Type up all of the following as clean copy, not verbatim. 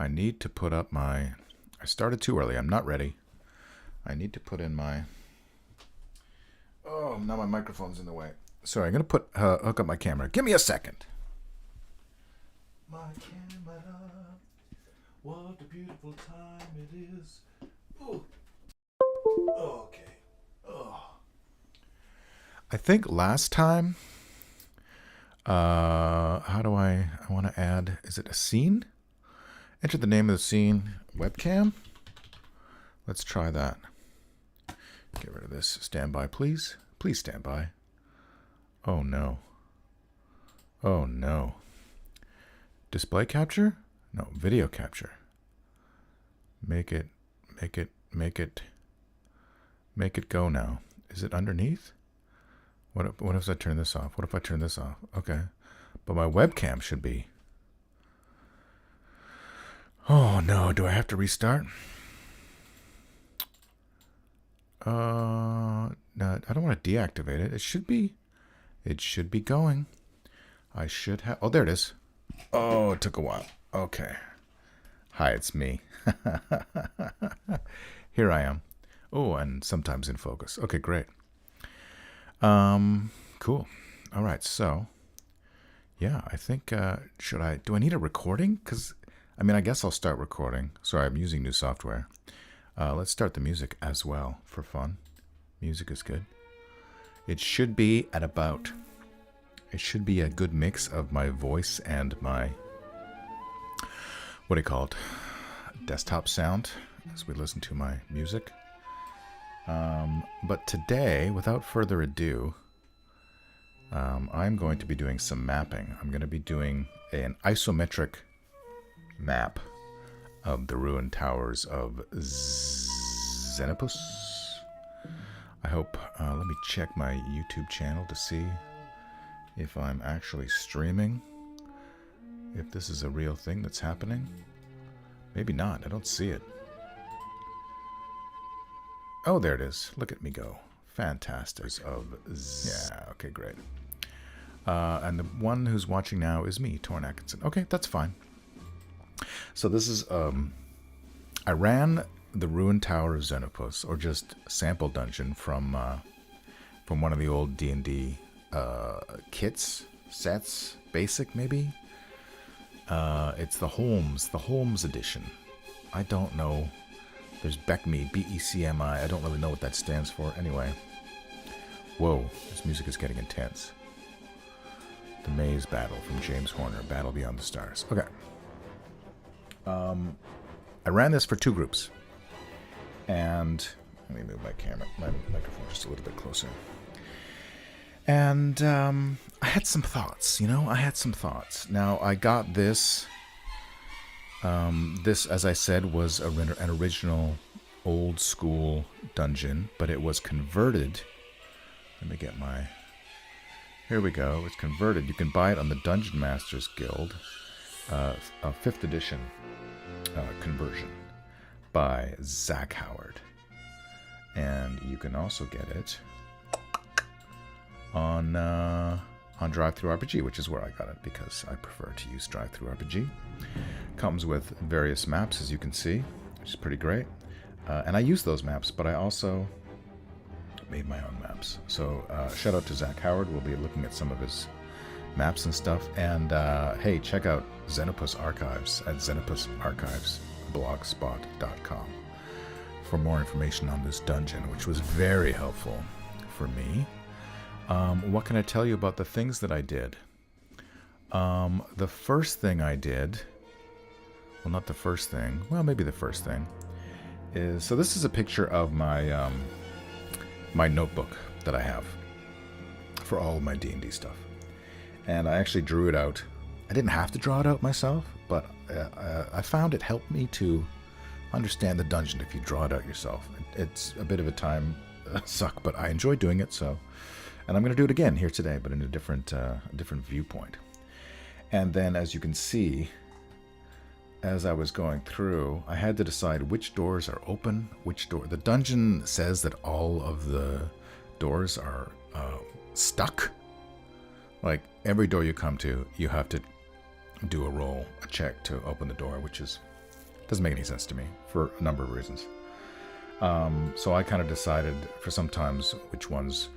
I need to put up my... I started too early. I'm not ready. I need to put in my... Oh, now my microphone's in the way. Sorry, I'm going to hook up my camera. Give me a second. My camera. What a beautiful time it is. Ooh. Okay. Oh. I think last time... how do I want to add... Is it a scene? Enter the name of the scene. Webcam? Let's try that. Get rid of this. Stand by, please. Please stand by. Oh, no. Oh, no. Display capture? No, video capture. Make it go now. Is it underneath? What if I turn this off? What if I turn this off? Okay. But my webcam should be. Oh, no. Do I have to restart? No, I don't want to deactivate it. It should be going. I should have... Oh, there it is. Oh, it took a while. Okay. Hi, it's me. Here I am. Oh, and sometimes in focus. Okay, great. Cool. All right, so... Yeah, I think... do I need a recording? Because, I mean, I guess I'll start recording. Sorry, I'm using new software. Let's start the music as well for fun. Music is good. It should be at about... It should be a good mix of my voice and my... What do you call it? Desktop sound as we listen to my music. But today, without further ado, I'm going to be doing some mapping. I'm going to be doing an isometric map of the ruined towers of Zenopus. I hope, let me check my YouTube channel to see if I'm actually streaming. If this is a real thing that's happening. Maybe not, I don't see it. Oh, there it is. Look at me go. Fantastic. Yeah, okay, great. And the one who's watching now is me, Torn Atkinson. Okay, that's fine. So this is, I ran the Ruined Tower of Zenopus, or just sample dungeon from one of the old D&D sets, basic maybe. It's the Holmes edition. I don't know. There's BECMI, B-E-C-M-I. I don't really know what that stands for. Anyway. Whoa, this music is getting intense. The Maze Battle from James Horner, Battle Beyond the Stars. Okay. I ran this for 2 groups. And let me move my microphone just a little bit closer. And I had some thoughts, I had some thoughts. Now, I got this. This, as I said, was an original old school dungeon, but it was converted. Let me get my... Here we go. It's converted. You can buy it on the Dungeon Masters Guild. A 5th edition conversion by Zach Howard. And you can also get it on DriveThruRPG, which is where I got it because I prefer to use DriveThruRPG. Comes with various maps, as you can see, which is pretty great. And I use those maps, but I also made my own maps. So shout out to Zach Howard. We'll be looking at some of his maps and stuff. And hey, check out Zenopus Archives at zenopusarchives.blogspot.com for more information on this dungeon, which was very helpful for me. What can I tell you about the things that I did? The first thing I did, well, not the first thing, well, maybe the first thing, is, so this is a picture of my my notebook that I have for all of my D&D stuff. And I actually drew it out. I didn't have to draw it out myself, but I found it helped me to understand the dungeon if you draw it out yourself. It's a bit of a time suck, but I enjoy doing it, so... And I'm going to do it again here today, but in a different viewpoint. And then, as you can see, as I was going through, I had to decide which doors are open, which door... The dungeon says that all of the doors are stuck. Like, every door you come to, you have to do a check to open the door, which is Doesn't make any sense to me for a number of reasons. So I kind of decided for sometimes which ones.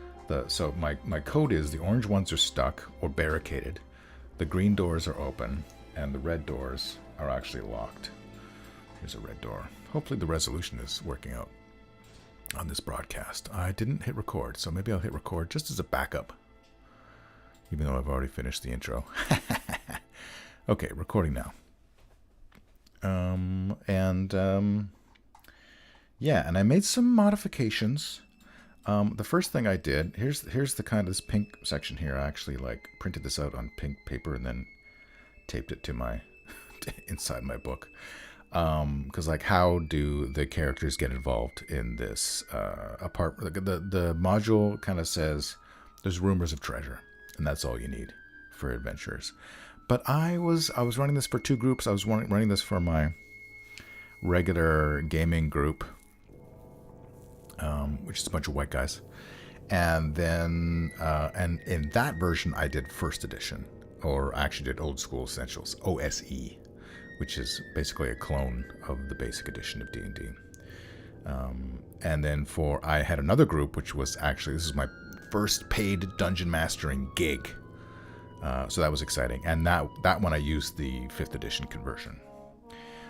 So my code is the orange ones are stuck or barricaded, the green doors are open, and the red doors are actually locked. Here's a red door. Hopefully the resolution is working out on this broadcast. I didn't hit record, so maybe I'll hit record just as a backup, even though I've already finished the intro. Okay, recording now. Yeah, and I made some modifications. The first thing I did, here's the kind of this pink section here. I actually like printed this out on pink paper and then taped it to my inside my book. Because like, how do the characters get involved in this? The module kind of says there's rumors of treasure, and that's all you need for adventurers. But I was running this for two groups. I was running this for my regular gaming group, which is a bunch of white guys, and then and in that version I did first edition, or I actually did old school essentials, OSE, which is basically a clone of the basic edition of D&D. And then I had another group, which was actually, this is my first paid dungeon mastering gig. So that was exciting. And that one I used the 5th edition conversion.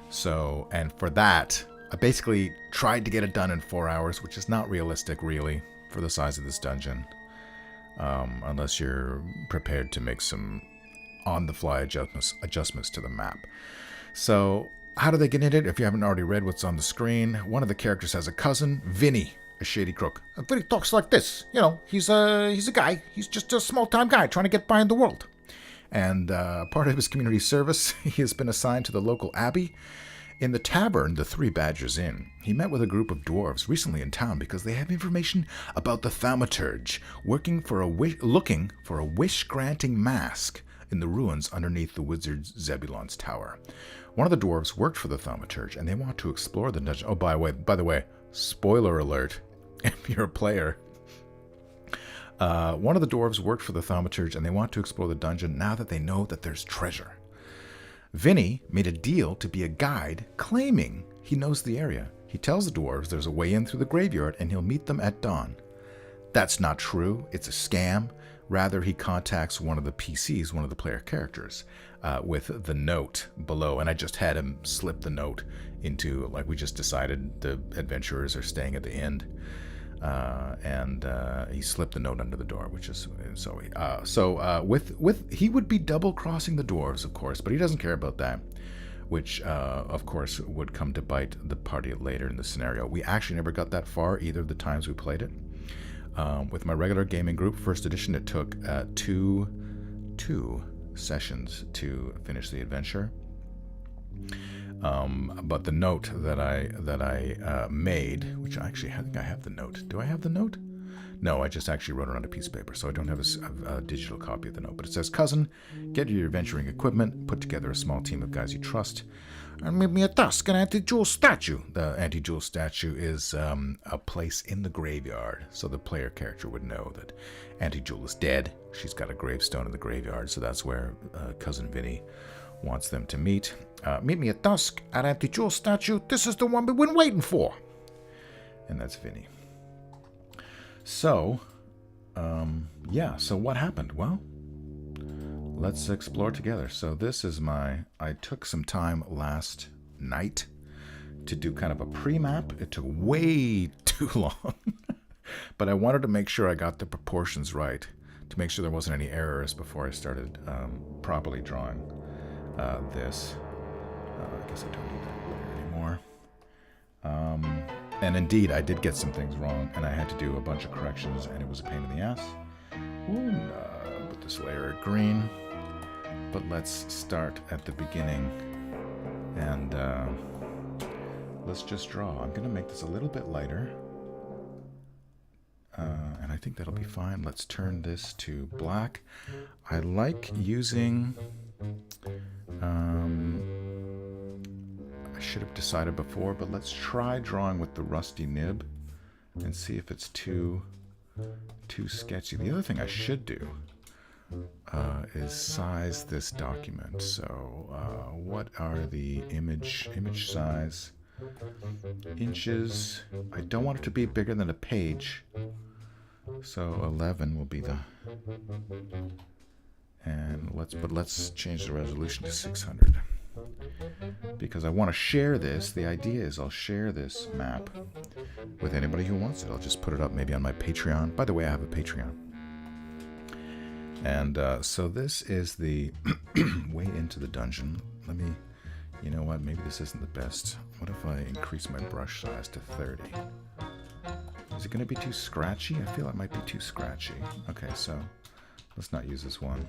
So, and for that, I basically tried to get it done in 4 hours, which is not realistic, really, for the size of this dungeon. Unless you're prepared to make some on-the-fly adjustments to the map. So, how do they get in it? If you haven't already read what's on the screen, one of the characters has a cousin, Vinny, a shady crook. Vinny talks like this. You know, he's a guy. He's just a small-time guy trying to get by in the world. And part of his community service, he has been assigned to the local abbey. In the tavern, the Three Badgers Inn, he met with a group of dwarves recently in town because they have information about the thaumaturge looking for a wish-granting mask in the ruins underneath the wizard Zebulon's tower. One of the dwarves worked for the thaumaturge, and they want to explore the dungeon. Oh, by the way, spoiler alert, if you're a player. One of the dwarves worked for the thaumaturge, and they want to explore the dungeon now that they know that there's treasure. Vinny made a deal to be a guide, claiming he knows the area. He tells the dwarves there's a way in through the graveyard, and he'll meet them at dawn. That's not true. It's a scam. Rather, he contacts one of the PCs, one of the player characters, with the note below. And I just had him slip the note into, like, we just decided the adventurers are staying at the end. And he slipped the note under the door, which is he would be double crossing the dwarves, of course, but he doesn't care about that, which of course would come to bite the party later in the scenario. We actually never got that far either of the times we played it. With my regular gaming group, first edition, it took two sessions to finish the adventure. But the note that I made, which I think I have the note. Do I have the note? No, I just actually wrote it on a piece of paper, so I don't have a digital copy of the note. But it says, "Cousin, get your adventuring equipment, put together a small team of guys you trust, and meet me at dusk an anti-jewel statue." The anti-jewel statue is a place in the graveyard, so the player character would know that anti-jewel is dead. She's got a gravestone in the graveyard, so that's where Cousin Vinny wants them to meet. Meet me at dusk at anti-jewel statue. This is the one we've been waiting for. And that's Vinny. So, so what happened? Well, let's explore together. So this is I took some time last night to do kind of a pre-map. It took way too long, but I wanted to make sure I got the proportions right, to make sure there wasn't any errors before I started properly drawing this. I guess I don't need that layer anymore. And indeed, I did get some things wrong, and I had to do a bunch of corrections, and it was a pain in the ass. Put this layer at green. But let's start at the beginning, and let's just draw. I'm going to make this a little bit lighter, and I think that'll be fine. Let's turn this to black. I like using... I should have decided before, but let's try drawing with the rusty nib and see if it's too sketchy. The other thing I should do, is size this document. So what are the image size? Inches. I don't want it to be bigger than a page. So 11 will be the... And let's change the resolution to 600. Because I want to share this. The idea is I'll share this map with anybody who wants it. I'll just put it up maybe on my Patreon. By the way, I have a Patreon. And so this is the way into the dungeon. Let me, you know what, maybe this isn't the best. What if I increase my brush size to 30? Is it going to be too scratchy? I feel it might be too scratchy. Okay, so let's not use this one.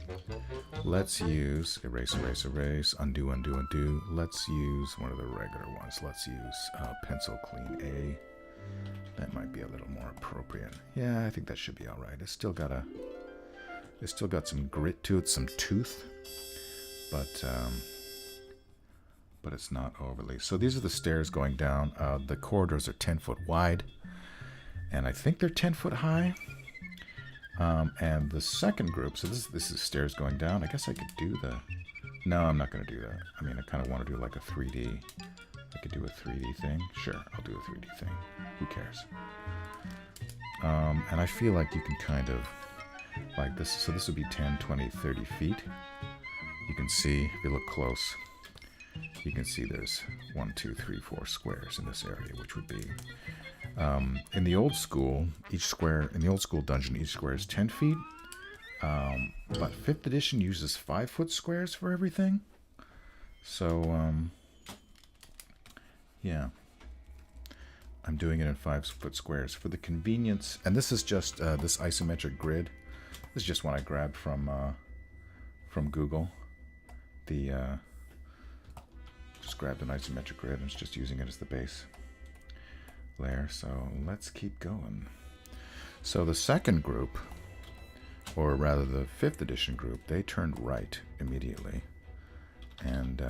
Let's use erase, erase, erase, undo, undo, undo. Let's use one of the regular ones. Let's use pencil clean A. That might be a little more appropriate. Yeah, I think that should be all right. It's still got some grit to it, some tooth, but it's not overly. So these are the stairs going down. The corridors are 10 foot wide, and I think they're 10 foot high. And the second group, so this is stairs going down. I guess I could do the... No, I'm not going to do that. I mean, I kind of want to do like a 3D. I could do a 3D thing. Sure, I'll do a 3D thing. Who cares? And I feel like you can kind of... like this, so this would be 10, 20, 30 feet. You can see, if you look close, you can see there's 1, 2, 3, 4 squares in this area, which would be, in the old school, in the old school dungeon, each square is 10 feet. But 5th edition uses 5-foot squares for everything. So, yeah. I'm doing it in 5-foot squares for the convenience. And this is just this isometric grid. This is just one I grabbed from Google. Just grabbed an isometric grid and it's just using it as the base layer. So let's keep going. So the second group, or rather the 5th edition group, they turned right immediately. And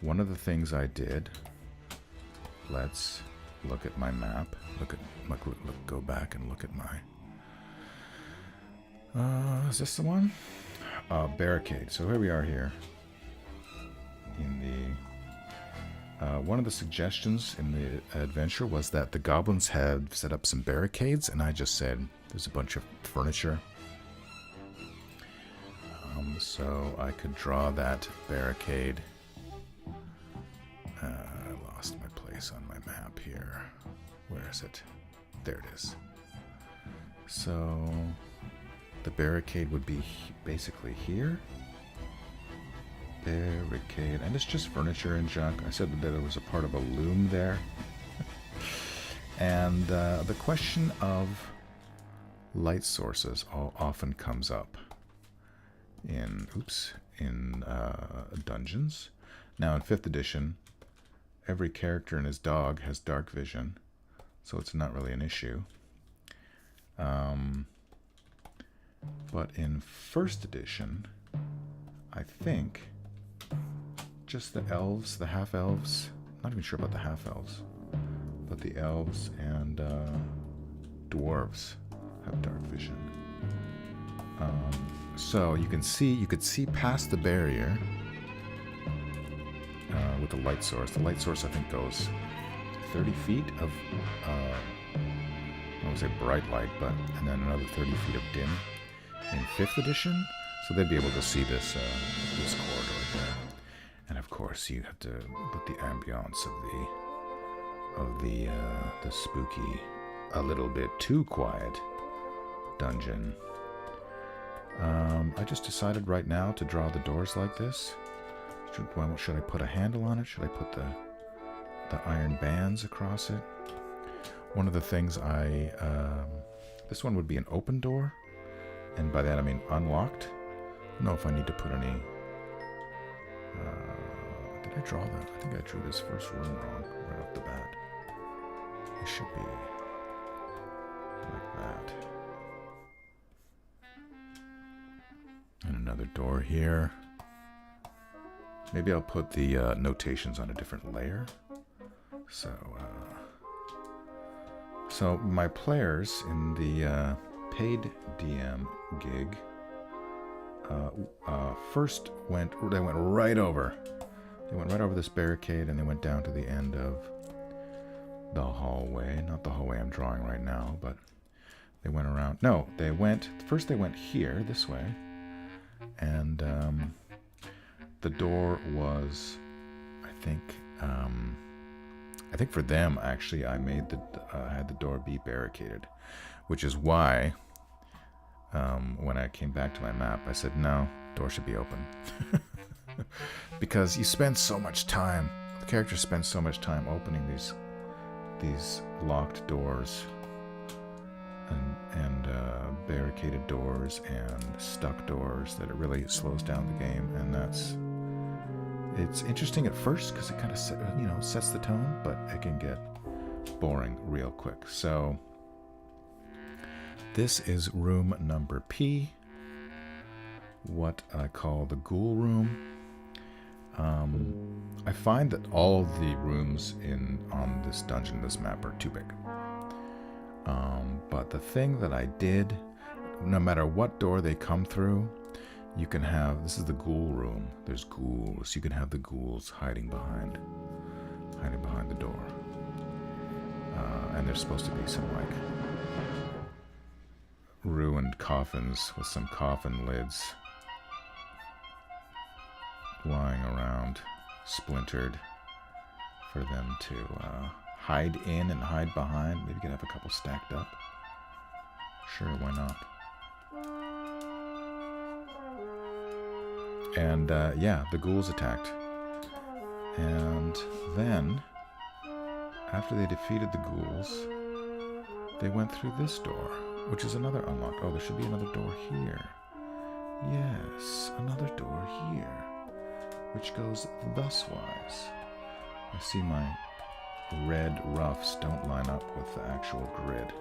one of the things I did, let's look at my map. Go back and look at my... is this the one? Barricade. So here we are here. In the... one of the suggestions in the adventure was that the goblins had set up some barricades, and I just said, there's a bunch of furniture. So I could draw that barricade. I lost my place on my map here. Where is it? There it is. So the barricade would be basically here. Barricade. And it's just furniture and junk. I said that there was a part of a loom there. And the question of light sources often comes up in dungeons. Now in 5th edition, every character and his dog has dark vision, so it's not really an issue. But in 1st edition, I think just the elves, the half-elves, not even sure about the half-elves, but the elves and dwarves have dark vision. So you could see past the barrier with the light source. The light source, I think, goes 30 feet of, I won't say bright light, and then another 30 feet of dim in 5th edition. So they'd be able to see this this corridor here. And of course, you have to put the ambiance of the spooky, a little bit too quiet dungeon. I just decided right now to draw the doors like this. Should I put a handle on it? Should I put the iron bands across it? One of the things this one would be an open door, and by that I mean unlocked. I don't know if I need to put any... did I draw that? I think I drew this first room wrong right off the bat. It should be like that. And another door here. Maybe I'll put the notations on a different layer. So my players in the paid DM gig first they went right over. They went right over this barricade, and they went down to the end of the hallway. Not the hallway I'm drawing right now, but they went around. No, they went here, this way, and the door was, I think for them, actually, I made had the door be barricaded, which is why when I came back to my map, I said, no, door should be open. Because you spend so much time, the character spends so much time opening these locked doors and barricaded doors and stuck doors that it really slows down the game, and it's interesting at first because it kind of sets the tone, but it can get boring real quick. So this is room number P, what I call the ghoul room. I find that all the rooms on this dungeon, this map, are too big. But the thing that I did, no matter what door they come through, you can have, this is the ghoul room. There's ghouls. You can have the ghouls hiding behind the door. And there's supposed to be some like ruined coffins with some coffin lids lying around, splintered, for them to hide in and hide behind. Maybe you could have a couple stacked up. Sure, why not? And yeah, the ghouls attacked. And then, after they defeated the ghouls, they went through this door, which is another unlocked. Oh, there should be another door here. Yes, another door here, which goes thuswise. I see my red roughs don't line up with the actual grid.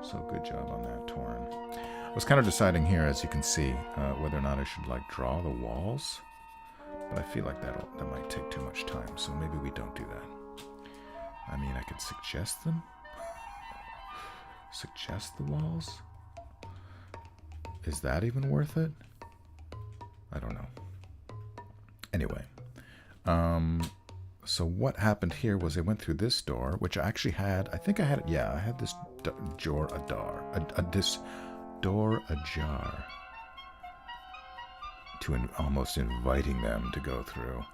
So good job on that, Torin. I was kind of deciding here, as you can see, whether or not I should like draw the walls, but I feel like that might take too much time, so maybe we don't do that. I mean, I could suggest them. Suggest the walls? Is that even worth it? I don't know. Anyway, so what happened here was they went through this door, which I actually had. I think I had. Yeah, I had this this door ajar, to almost inviting them to go through.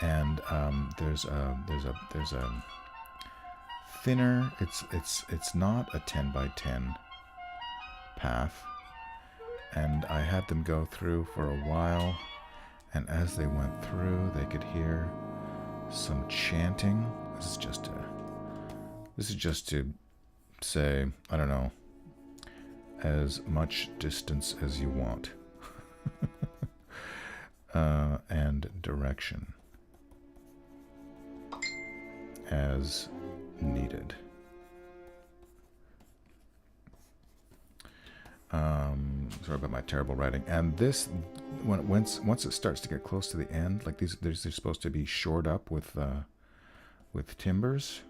And there's a thinner. It's not a 10 by 10 path, and I had them go through for a while. And as they went through, they could hear some chanting. This is just to say, I don't know, as much distance as you want. And direction as needed. Sorry about my terrible writing. And this, once it starts to get close to the end, like they're supposed to be shored up with timbers.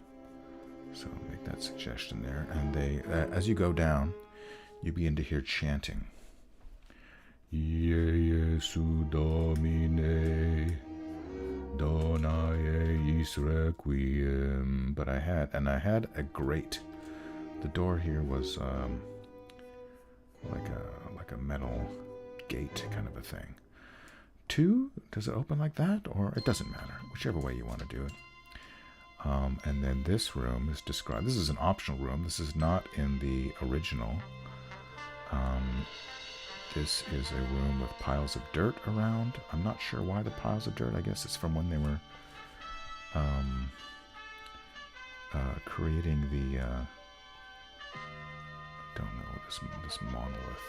So I'll make that suggestion there. And they, as you go down, you begin to hear chanting. Jesu Domine, Donae is requiem. But I had a grate. The door here was like a metal gate kind of a thing. 2, does it open like that? Or it doesn't matter, whichever way you want to do it. And then this room is described. This is an optional room. This is not in the original. This is a room with piles of dirt around. I'm not sure why the piles of dirt. I guess it's from when they were creating the don't know, this monolith.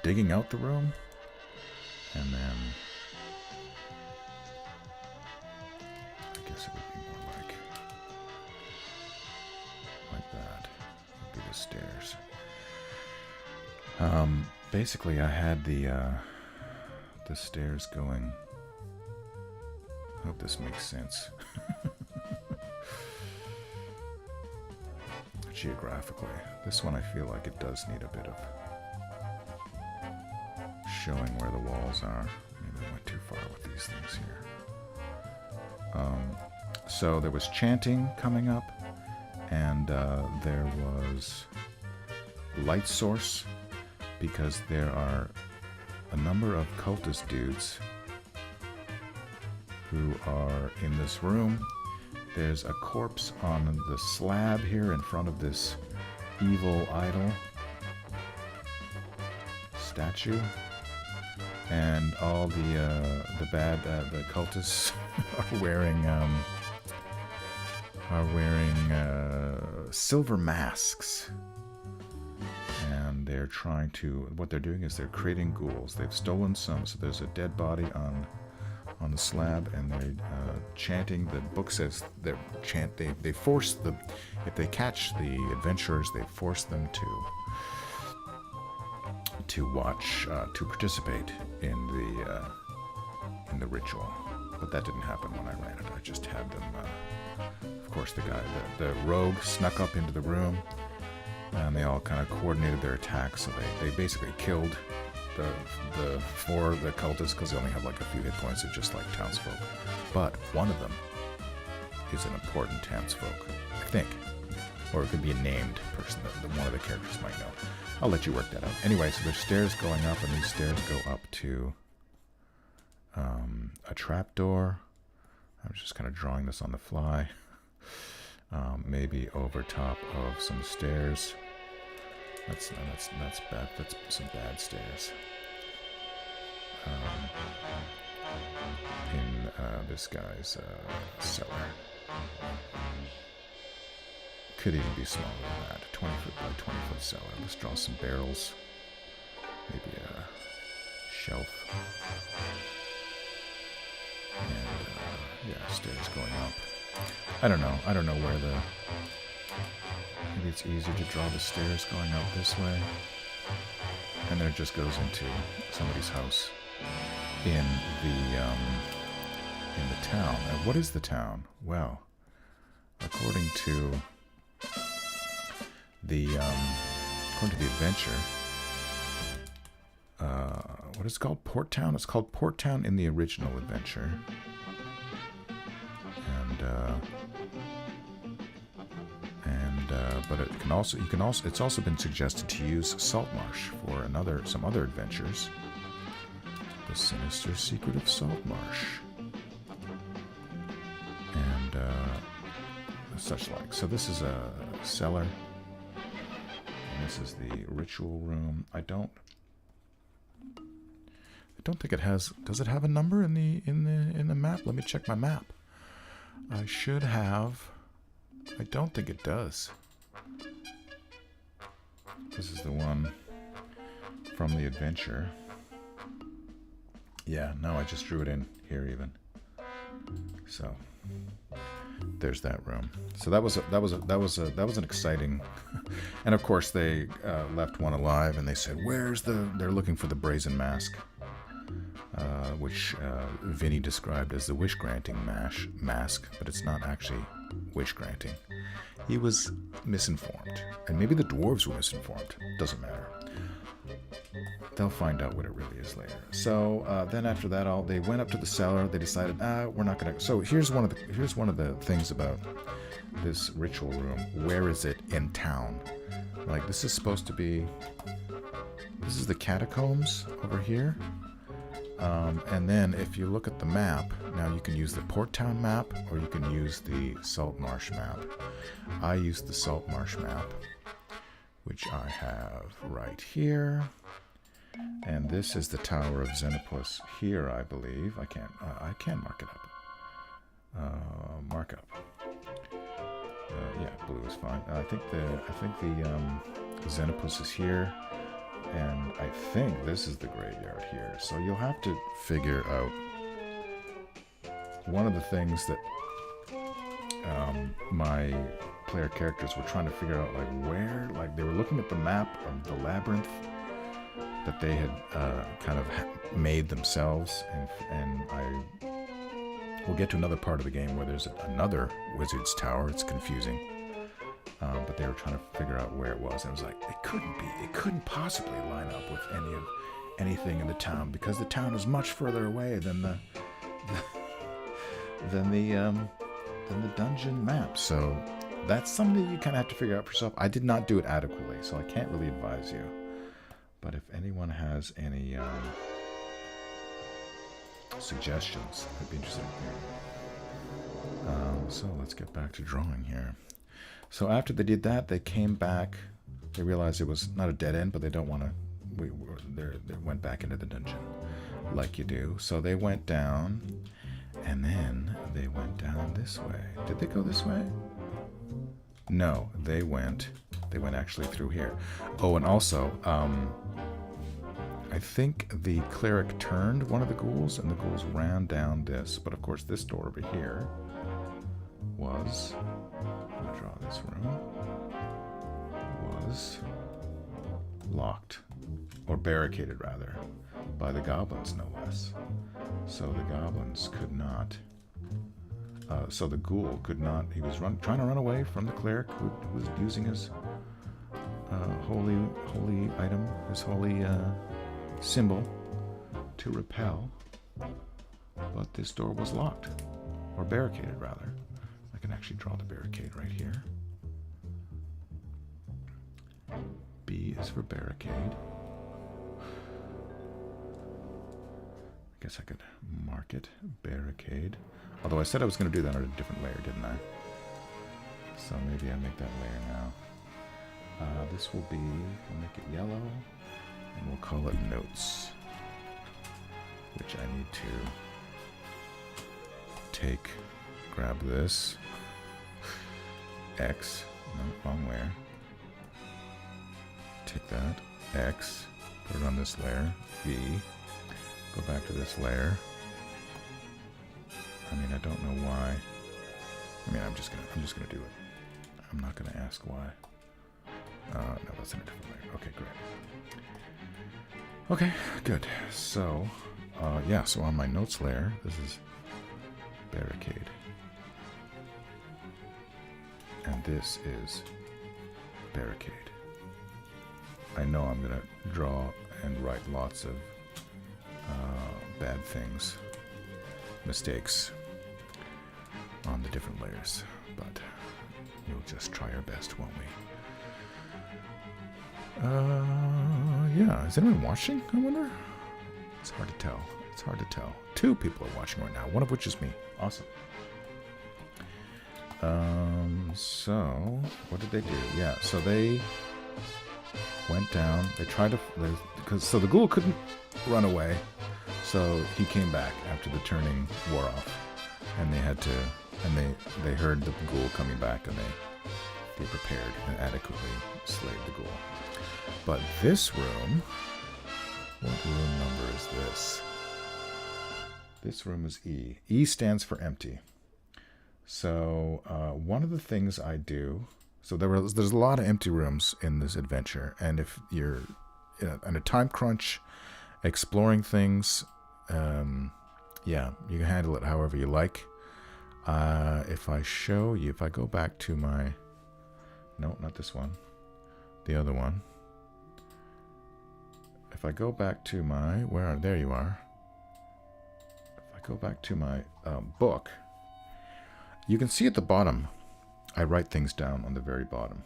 Digging out the room, and then I guess it would be more like that. Would be the stairs. Basically, I had the stairs going. I hope this makes sense. Geographically, this one I feel like it does need a bit of showing where the walls are. Maybe I went too far with these things here. So there was chanting coming up, and there was light source, because there are a number of cultist dudes who are in this room. There's a corpse on the slab here in front of this evil idol statue, and all the cultists are wearing silver masks, and they're trying to. What they're doing is they're creating ghouls. They've stolen some. So there's a dead body on the slab, and they're chanting. The book says they force the. If they catch the adventurers, they force them to watch, to participate in the ritual. But that didn't happen when I ran it. I just had them. Of course, the rogue snuck up into the room, and they all kind of coordinated their attacks. So they basically killed the cultists, because they only have like a few hit points. They're just like townsfolk. But one of them is an important townsfolk, I think. Or it could be a named person that one of the characters might know. I'll let you work that out. Anyway, so there's stairs going up, and these stairs go up to a trapdoor. I was just kind of drawing this on the fly. Maybe over top of some stairs. That's bad. That's some bad stairs. In this guy's cellar. Could even be smaller than that. 20-foot by 20-foot cellar. Let's draw some barrels. Maybe a shelf. And yeah, stairs going up. I don't know where maybe it's easier to draw the stairs going out this way. And then it just goes into somebody's house in the town. And what is the town? Well, according to the adventure, what is it called? Port Town? It's called Port Town in the original adventure. But it's also been suggested to use Saltmarsh for some other adventures. The Sinister Secret of Saltmarsh. And such like. So this is a cellar. And this is the ritual room. I don't think it has. Does it have a number in the map? Let me check my map. I should have. I don't think it does. This is the one from the adventure. Yeah, no, I just drew it in here even. So there's that room. So that was an exciting. And of course they left one alive, and they said, they're looking for the brazen mask, which Vinny described as the wish granting mask, but it's not actually wish granting. He was misinformed, and maybe the dwarves were misinformed. Doesn't matter. They'll find out what it really is later. So then after that, they went up to the cellar. They decided, we're not gonna. So here's one of the things about this ritual room. Where is it in town? Like, this is supposed to be. This is the catacombs over here. And then if you look at the map, now you can use the Port Town map, or you can use the Saltmarsh map. I used the Saltmarsh map, which I have right here. And this is the Tower of Zenopus here, I believe. I can mark it up. Mark up. Yeah, blue is fine. I think the Zenopus is here. And I think this is the graveyard here. So you'll have to figure out one of the things that my player characters were trying to figure out, like where, like they were looking at the map of the labyrinth that they had kind of made themselves. And we'll get to another part of the game where there's another wizard's tower. It's confusing. But they were trying to figure out where it was. And it was like, it couldn't possibly line up with anything in the town because the town is much further away than the than the dungeon map. So that's something that you kind of have to figure out for yourself. I did not do it adequately, so I can't really advise you. But if anyone has any suggestions, I'd be interested in hearing. So let's get back to drawing here. So after they did that, they came back. They realized it was not a dead end, but they don't want to. They went back into the dungeon, like you do. So they went down, and then they went down this way. Did they go this way? No, they went actually through here. Oh, and also, I think the cleric turned one of the ghouls, and the ghouls ran down this. But of course, this door over here was. I'm gonna draw this room. Was locked, or barricaded rather, by the goblins, no less. So the goblins could not. So the ghoul could not. He was trying to run away from the cleric who was using his holy item, his holy symbol, to repel. But this door was locked, or barricaded rather. I can actually draw the barricade right here. B is for barricade. I guess I could mark it barricade. Although I said I was going to do that on a different layer, didn't I? So maybe I make that layer now. This will be, we'll make it yellow, and we'll call it notes. Which I need to grab this. X, no, wrong layer. Take that, X, put it on this layer, V, go back to this layer. I mean, I don't know why. I mean, I'm just gonna do it. I'm not gonna ask why. No, that's in a different layer. Okay, great. Okay, good. So, yeah, so on my notes layer, this is barricade. And this is barricade. I know I'm going to draw and write lots of bad things, mistakes on the different layers, but we'll just try our best, won't we? Yeah, is anyone watching, I wonder? It's hard to tell. It's hard to tell. 2 people are watching right now, one of which is me. Awesome. So, what did they do? Yeah, so they went down. They tried to, so the ghoul couldn't run away, so he came back after the turning wore off, and they had to, and they heard the ghoul coming back, and they prepared and adequately slayed the ghoul. But this room, what room number is this? This room is E. E stands for empty. So one of the things I do, so there's a lot of empty rooms in this adventure, and if you're in a time crunch, exploring things, yeah, you can handle it however you like. If I show you, if I go back to my, no, not this one, the other one. If I go back to my, there you are. If I go back to my book, you can see at the bottom, I write things down on the very bottom.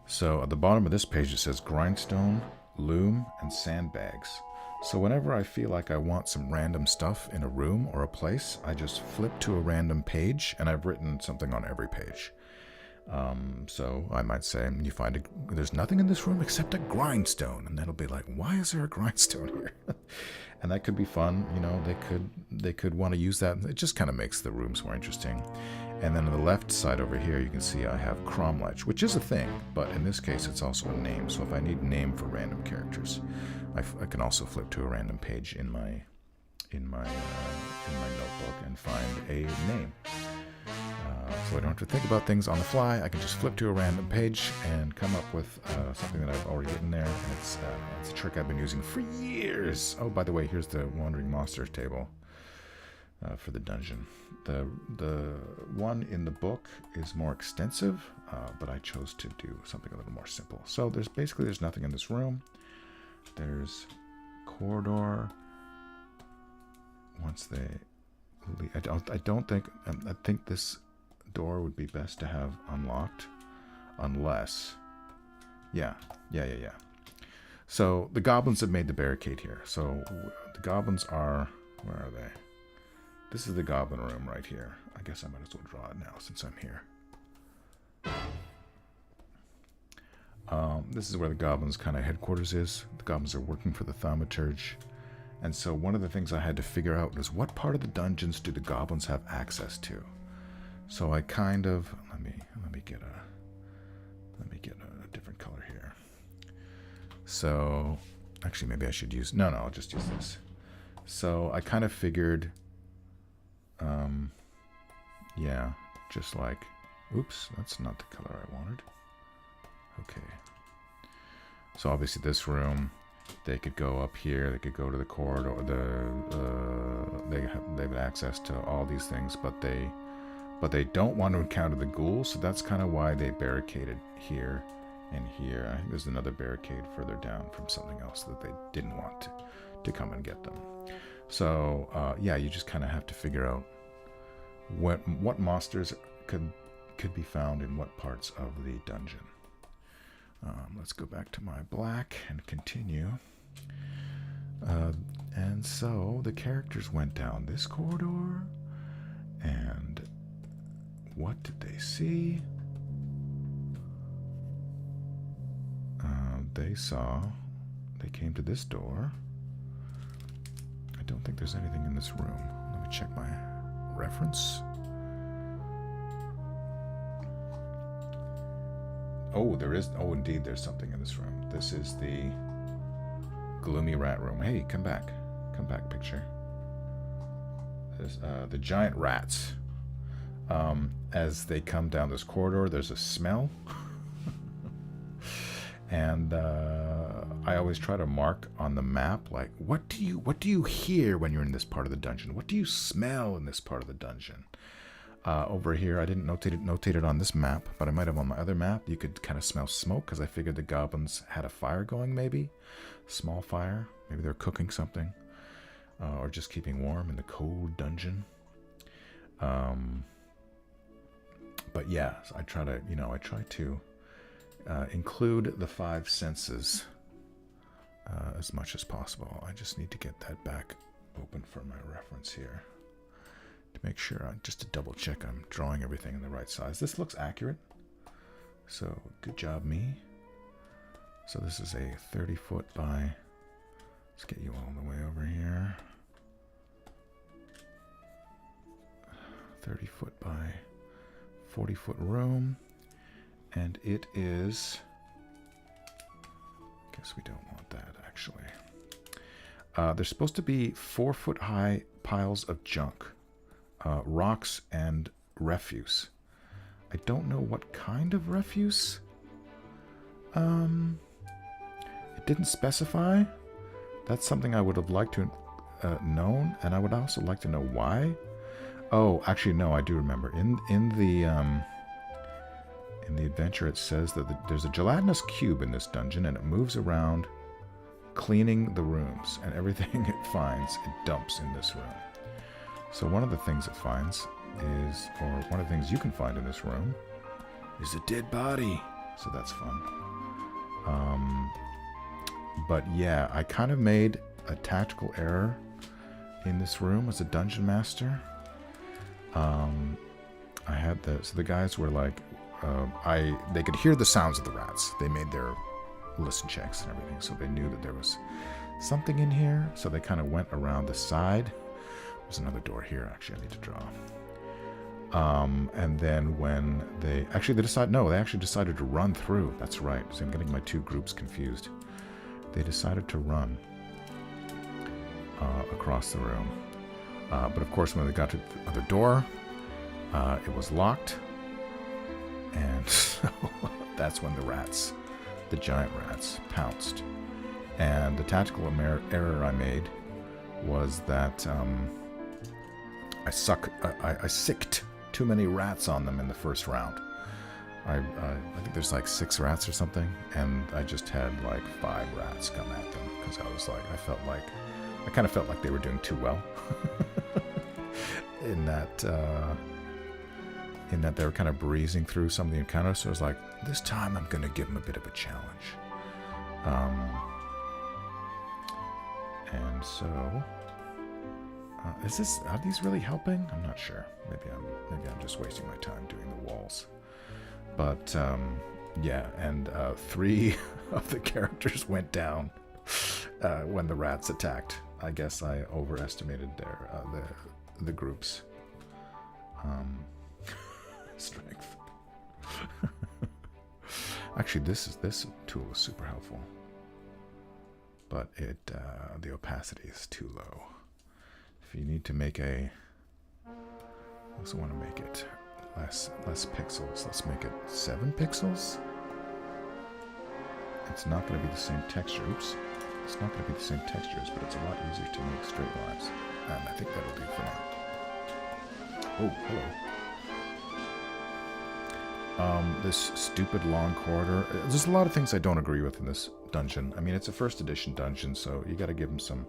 So at the bottom of this page it says grindstone, loom, and sandbags. So whenever I feel like I want some random stuff in a room or a place, I just flip to a random page, and I've written something on every page. So I might say, you find there's nothing in this room except a grindstone, and that'll be like, why is there a grindstone here? And that could be fun, you know. They could want to use that. It just kind of makes the rooms more interesting. And then on the left side over here, you can see I have cromlech, which is a thing, but in this case, it's also a name. So if I need a name for random characters, I can also flip to a random page in my notebook and find a name. So I don't have to think about things on the fly. I can just flip to a random page and come up with something that I've already written there. And it's a trick I've been using for years. Oh, by the way, here's the Wandering Monsters table for the dungeon. The one in the book is more extensive, but I chose to do something a little more simple. So there's nothing in this room. There's corridor. Once they leave, I don't think, I think this door would be best to have unlocked, unless, yeah. So the goblins have made the barricade here. So the goblins are, where are they? This is the goblin room right here. I guess I might as well draw it now since I'm here. This is where the goblins' kind of headquarters is. The goblins are working for the thaumaturge. And so one of the things I had to figure out was what part of the dungeons do the goblins have access to? So I kind of, let me get a different color here. So actually maybe I should use, no, I'll just use this. So I kind of figured, yeah, just like, oops, that's not the color I wanted. Okay. So obviously this room, they could go up here, they could go to the corridor, they have access to all these things, but they don't want to encounter the ghouls, so that's kind of why they barricaded here and here. I think there's another barricade further down from something else that they didn't want to come and get them. So yeah, you just kind of have to figure out what monsters could be found in what parts of the dungeon. Let's go back to my black and continue. And so the characters went down this corridor, and what did they see? They came to this door. I don't think there's anything in this room. Let me check my reference. Oh, there is. Oh, indeed, there's something in this room. This is the gloomy rat room. Hey, come back. Come back, picture. There's the giant rats. As they come down this corridor, there's a smell. And I always try to mark on the map, like, what do you hear when you're in this part of the dungeon? What do you smell in this part of the dungeon? Over here, I didn't notate it on this map, but I might have on my other map. You could kind of smell smoke, because I figured the goblins had a fire going, maybe. Small fire. Maybe they're cooking something. Or just keeping warm in the cold dungeon. But yeah, I try to include the 5 senses as much as possible. I just need to get that back open for my reference here to make sure, just to double check I'm drawing everything in the right size. This looks accurate, so good job me. So this is a 30-foot by, let's get you all the way over here, 30-foot by 40-foot room. And it is, I guess we don't want that actually. There's supposed to be 4-foot high piles of junk, rocks and refuse. I don't know what kind of refuse. It didn't specify. That's something I would have liked to known, and I would also like to know why. Oh, actually no, I do remember. In the adventure, it says that there's a gelatinous cube in this dungeon, and it moves around cleaning the rooms, and everything it finds, it dumps in this room. So one of the things it finds is, or one of the things you can find in this room, is a dead body. So that's fun. But yeah, I kind of made a tactical error in this room as a dungeon master. I had so the guys were like, they could hear the sounds of the rats. They made their listen checks and everything, so they knew that there was something in here. So they kind of went around the side. There's another door here, actually, I need to draw. And then when they actually decided to run through. That's right. So I'm getting my two groups confused. They decided to run across the room. But of course, when they got to the other door, it was locked. And so that's when the giant rats, pounced. And the tactical error I made was that I sicked too many rats on them in the first round. I think there's like 6 rats or something, and I just had like 5 rats come at them because I was like, I kind of felt like they were doing too well in that they were kind of breezing through some of the encounters. So I was like, this time I'm going to give them a bit of a challenge. And so, are these really helping? I'm not sure. Maybe I'm just wasting my time doing the walls. But yeah, and 3 of the characters went down when the rats attacked. I guess I overestimated their the group's strength. Actually, this tool is super helpful, but the opacity is too low. If you need to make I also want to make it less pixels. Let's make it 7 pixels. It's not going to be the same texture. Oops. It's not going to be the same textures, but it's a lot easier to make straight lines. And I think that'll do for now. Oh, hello. This stupid long corridor. There's a lot of things I don't agree with in this dungeon. I mean, it's a first edition dungeon, so you got to give them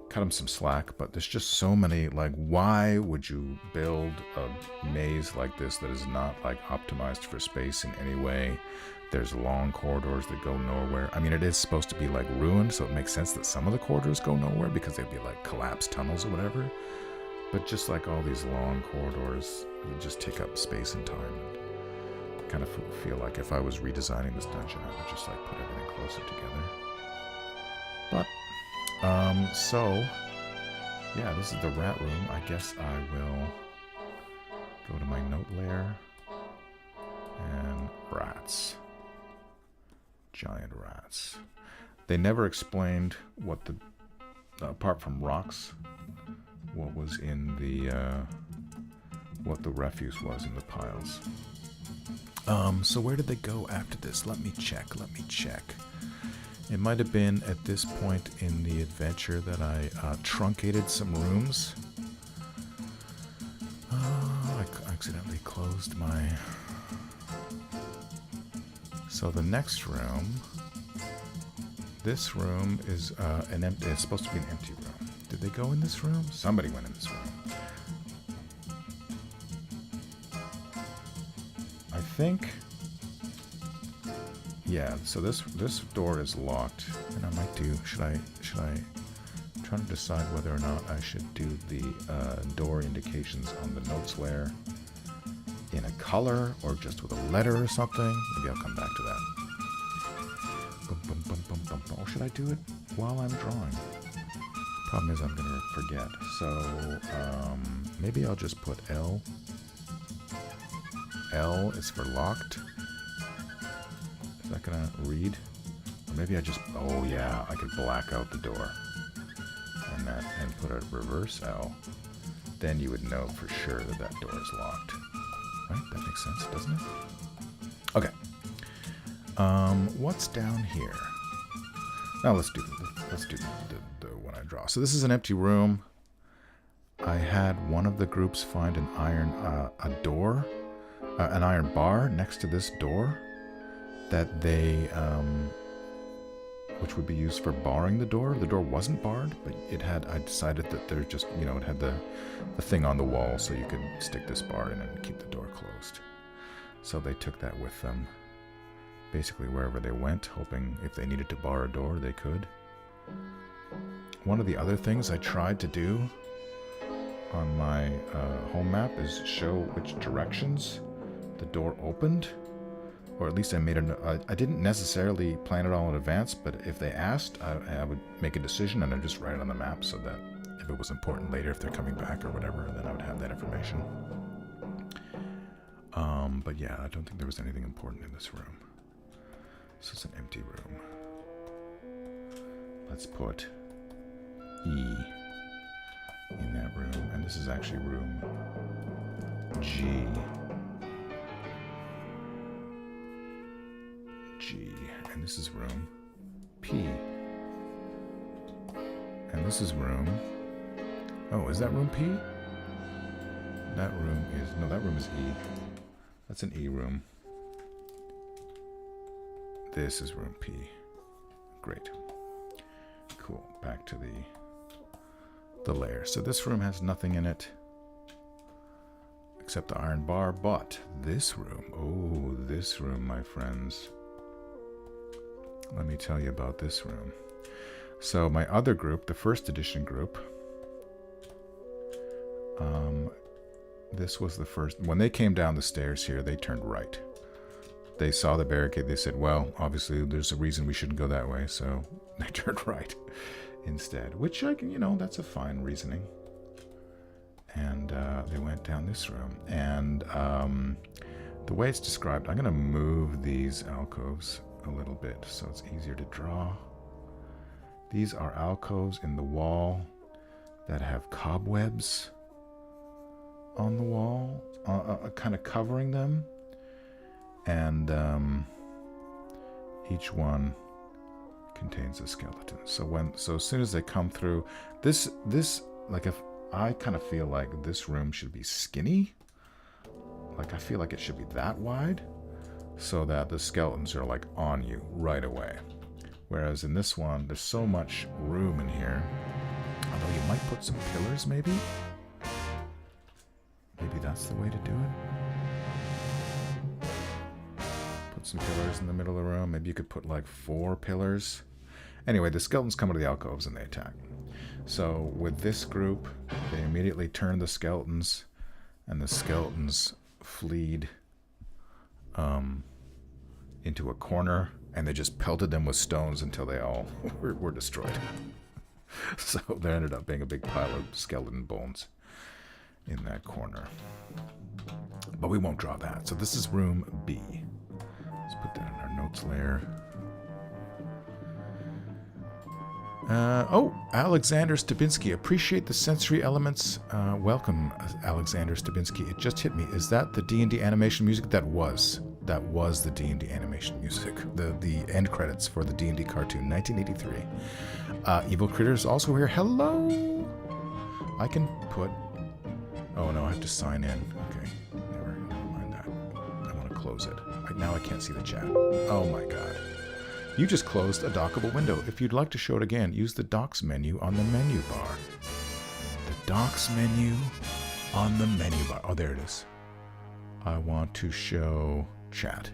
cut them some slack, but there's just so many, like, why would you build a maze like this that is not, like, optimized for space in any way? There's long corridors that go nowhere. I mean, it is supposed to be, like, ruined, so it makes sense that some of the corridors go nowhere because they'd be, like, collapsed tunnels or whatever. But just, like, all these long corridors would just take up space and time. And I kind of feel like if I was redesigning this dungeon, I would just, like, put everything closer together. But so, yeah, this is the rat room. I guess I will go to my note layer and rats. Giant rats. They never explained what apart from rocks, what was in what the refuse was in the piles. So where did they go after this? Let me check. It might have been at this point in the adventure that I truncated some rooms. I accidentally closed my... So the next room... This room is an empty... It's supposed to be an empty room. Did they go in this room? Somebody went in this room. I think... Yeah, so this door is locked, and I might do. Should I? I'm trying to decide whether or not I should do the door indications on the notes layer in a color or just with a letter or something. Maybe I'll come back to that. Boom, boom, boom, boom, boom, boom. Or should I do it while I'm drawing? Problem is I'm gonna forget. So maybe I'll just put L. L is for locked. Is that gonna read? Or maybe I just, oh yeah, I could black out the door and put a reverse L. Then you would know for sure that that door is locked. Right? That makes sense, doesn't it? Okay. What's down here? Now let's do the one I draw. So this is an empty room. I had one of the groups find an iron bar next to this door that they which would be used for barring the door. The door wasn't barred, but I decided that there just, it had the thing on the wall so you could stick this bar in and keep the door closed. So they took that with them basically wherever they went, hoping if they needed to bar a door, they could. One of the other things I tried to do on my home map is show which directions the door opened. Or at least I made I didn't necessarily plan it all in advance, but if they asked, I would make a decision and I'd just write it on the map so that if it was important later, if they're coming back or whatever, then I would have that information. But yeah, I don't think there was anything important in this room. So it's an empty room. Let's put E in that room, and this is actually room G. And this is room P. And this is room... Oh, is that room P? That room is... No, that room is E. That's an E room. This is room P. Great. Cool. Back to the lair. So this room has nothing in it except the iron bar, but this room, oh, this room, my friends. Let me tell you about this room. So my other group, the first edition group, this was the first, when they came down the stairs here, they turned right. They saw the barricade, they said, well, obviously there's a reason we shouldn't go that way, so they turned right instead, which I can, you know, that's a fine reasoning. And they went down this room, and the way it's described, I'm going to move these alcoves a little bit so it's easier to draw. These are alcoves in the wall that have cobwebs on the wall, kind of covering them, and each one contains a skeleton. So as soon as they come through, this like, if I kind of feel like this room should be skinny, like I feel like it should be that wide, so that the skeletons are like on you right away. Whereas in this one, there's so much room in here. Although you might put some pillars, maybe? Maybe that's the way to do it. Put some pillars in the middle of the room. Maybe you could put like 4 pillars. Anyway, the skeletons come to the alcoves and they attack. So with this group, they immediately turn the skeletons, and the skeletons fleed into a corner, and they just pelted them with stones until they all were destroyed. So there ended up being a big pile of skeleton bones in that corner. But we won't draw that. So this is room B. Let's put that in our notes layer. Oh, Alexander Stabinski. Appreciate the sensory elements. Welcome, Alexander Stabinski. It just hit me. Is that the D&D animation music? That was the D&D animation music. The end credits for the D&D cartoon, 1983. Evil Critter's also here. Hello! I can put... Oh, no, I have to sign in. Okay, never mind that. I want to close it. Now I can't see the chat. Oh, my God. You just closed a dockable window. If you'd like to show it again, use the Docs menu on the menu bar. The Docs menu on the menu bar. Oh, there it is. I want to show chat.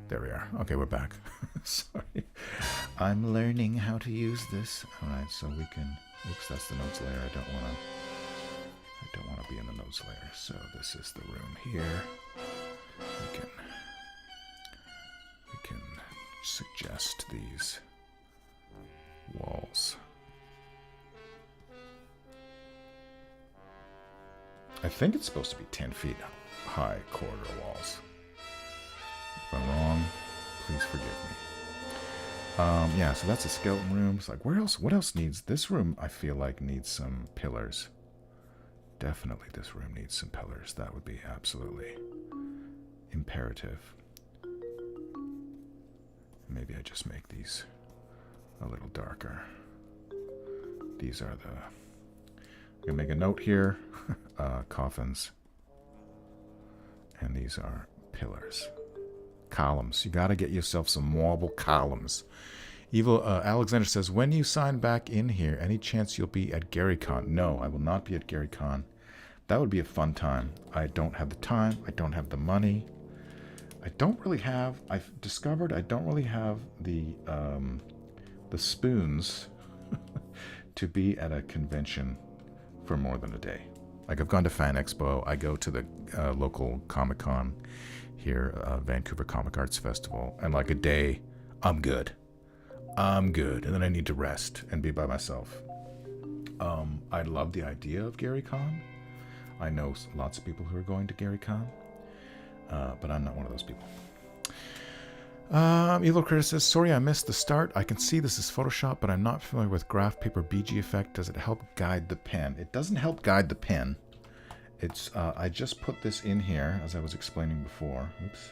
There we are. Okay, we're back. Sorry. I'm learning how to use this. All right, so we can... Oops, that's the notes layer. I don't want to be in the notes layer. So this is the room here. We can suggest these walls. I think it's supposed to be 10 feet high corridor walls. If I'm wrong, please forgive me. Yeah, so that's a skeleton room. It's like, where else? What else needs? This room, I feel like, needs some pillars. Definitely this room needs some pillars. That would be absolutely imperative. Maybe I just make these a little darker. These are the... I'm going to make a note here. Coffins. And these are pillars. Columns. You got to get yourself some marble columns. Evil Alexander says, when you sign back in here, any chance you'll be at GaryCon? No, I will not be at GaryCon. That would be a fun time. I don't have the time. I don't have the money. I don't really have... I've discovered I don't really have the spoons to be at a convention for more than a day. Like, I've gone to Fan Expo. I go to the local Comic-Con here, Vancouver Comic Arts Festival, and like a day, I'm good. And then I need to rest and be by myself. I love the idea of GaryCon. I know lots of people who are going to GaryCon, but I'm not one of those people. Evil Critter says, sorry I missed the start. I can see this is Photoshop, but I'm not familiar with graph paper BG effect. Does it help guide the pen? It doesn't help guide the pen. It's I just put this in here, as I was explaining before. Oops.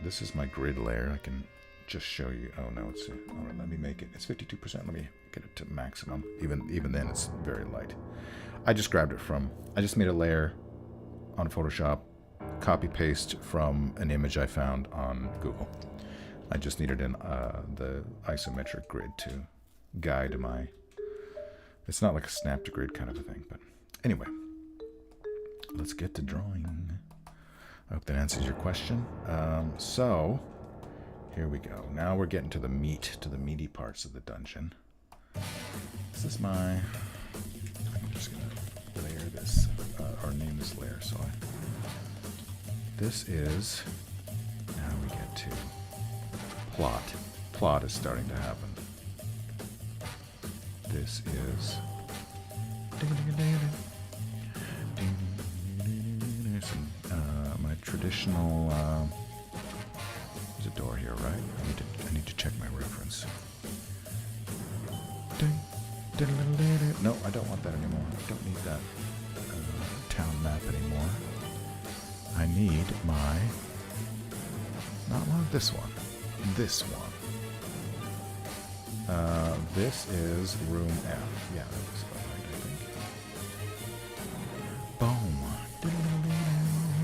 This is my grid layer. I can just show you. Oh no, it's... all right, let me make it. It's 52%. Let me get it to maximum. Even then, it's very light. I just grabbed it from... I just made a layer on Photoshop. Copy-paste from an image I found on Google. I just needed the isometric grid to guide my... It's not like a snap to grid kind of a thing, but anyway. Let's get to drawing. I hope that answers your question. So, here we go. Now we're getting to the meaty parts of the dungeon. This is my... I'm just going to layer this, or name this layer, so this is... Now we get to plot. Plot is starting to happen. This is... my traditional... there's a door here, right? I need to check my reference. No, I don't want that anymore. I don't need that town map anymore. I need my... Not one, this one. This one. This is room F. Yeah, that looks about right, I think. Boom.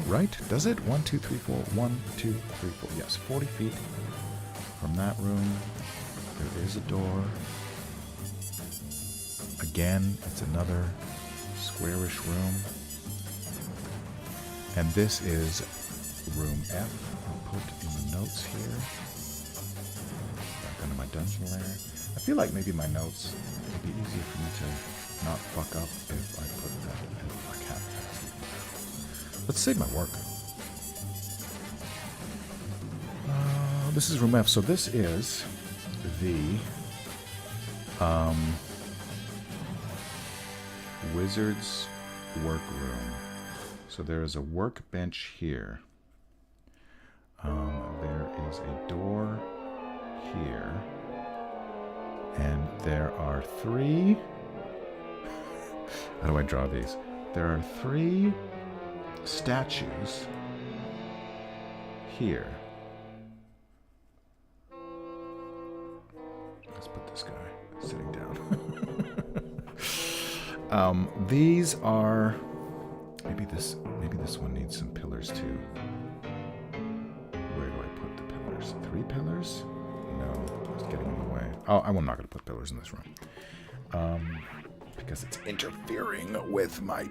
Right? Does it? 1, 2, 3, 4. 1, 2, 3, 4. Yes, 40 feet from that room. There is a door. Again, it's another squarish room. And this is room F. I'll put in the notes here. Back under my dungeon layer. I feel like maybe my notes would be easier for me to not fuck up if I put that in like half. Let's save my work. This is room F. So this is the wizard's workroom. So there is a workbench here. There is a door here. And there are 3... How do I draw these? There are 3 statues here. Let's put this guy sitting down. These are... Maybe this one needs some pillars too. Where do I put the pillars? 3 pillars? No, it's getting in the way. Oh, I'm not going to put pillars in this room. Because it's interfering with my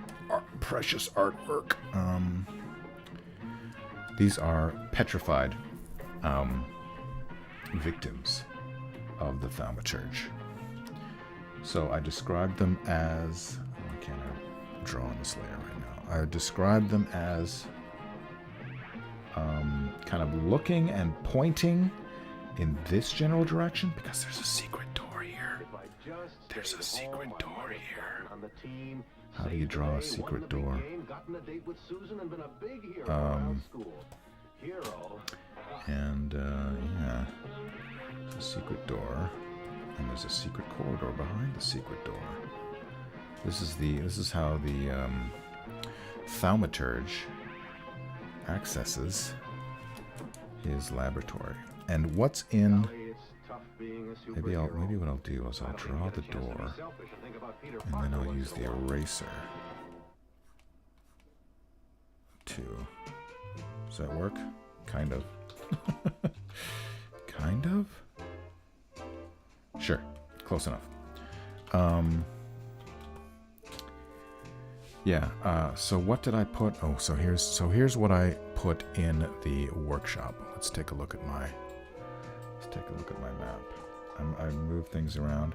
precious artwork. These are petrified victims of the thaumaturge. So I described them as... Why can't I draw on this layer right now? I described them as kind of looking and pointing in this general direction because there's a secret door here. There's a secret door here. How do you draw a secret door? Yeah, there's a secret door, and there's a secret corridor behind the secret door. This is how the thaumaturge accesses his laboratory. And what's in... Maybe what I'll do is I'll draw the door, and then I'll use the eraser to... Does that work? Kind of. Kind of? Sure. Close enough. Yeah, so what did I put? Oh, so here's what I put in the workshop. Let's take a look at my map. I moved things around.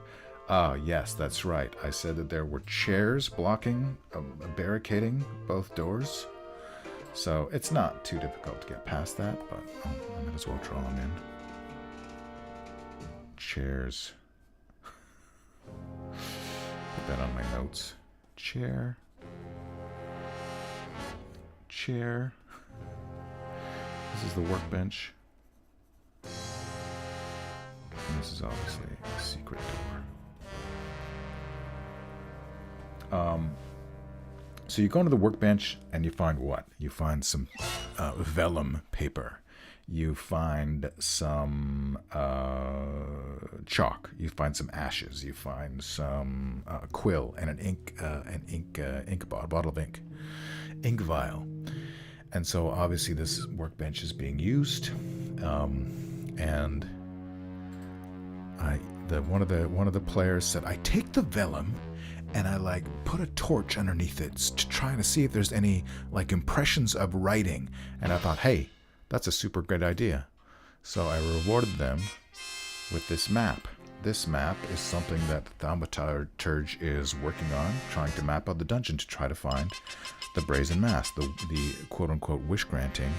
Ah, yes, that's right. I said that there were chairs blocking, barricading both doors. So it's not too difficult to get past that, but I might as well draw them in. Chairs. Put that on my notes. Chair. Chair. This is the workbench. And this is obviously a secret door. So you go into the workbench and you find what? You find some vellum paper. You find some chalk. You find some ashes. You find some quill and an ink bottle of ink, ink vial. And so obviously this workbench is being used. and one of the players said, I take the vellum and I like put a torch underneath it to try to see if there's any like impressions of writing. And I thought, hey, that's a super great idea. So I rewarded them with this map. This map is something that the Thaumaturge is working on, trying to map out the dungeon to try to find the Brazen Mask, the quote-unquote wish-granting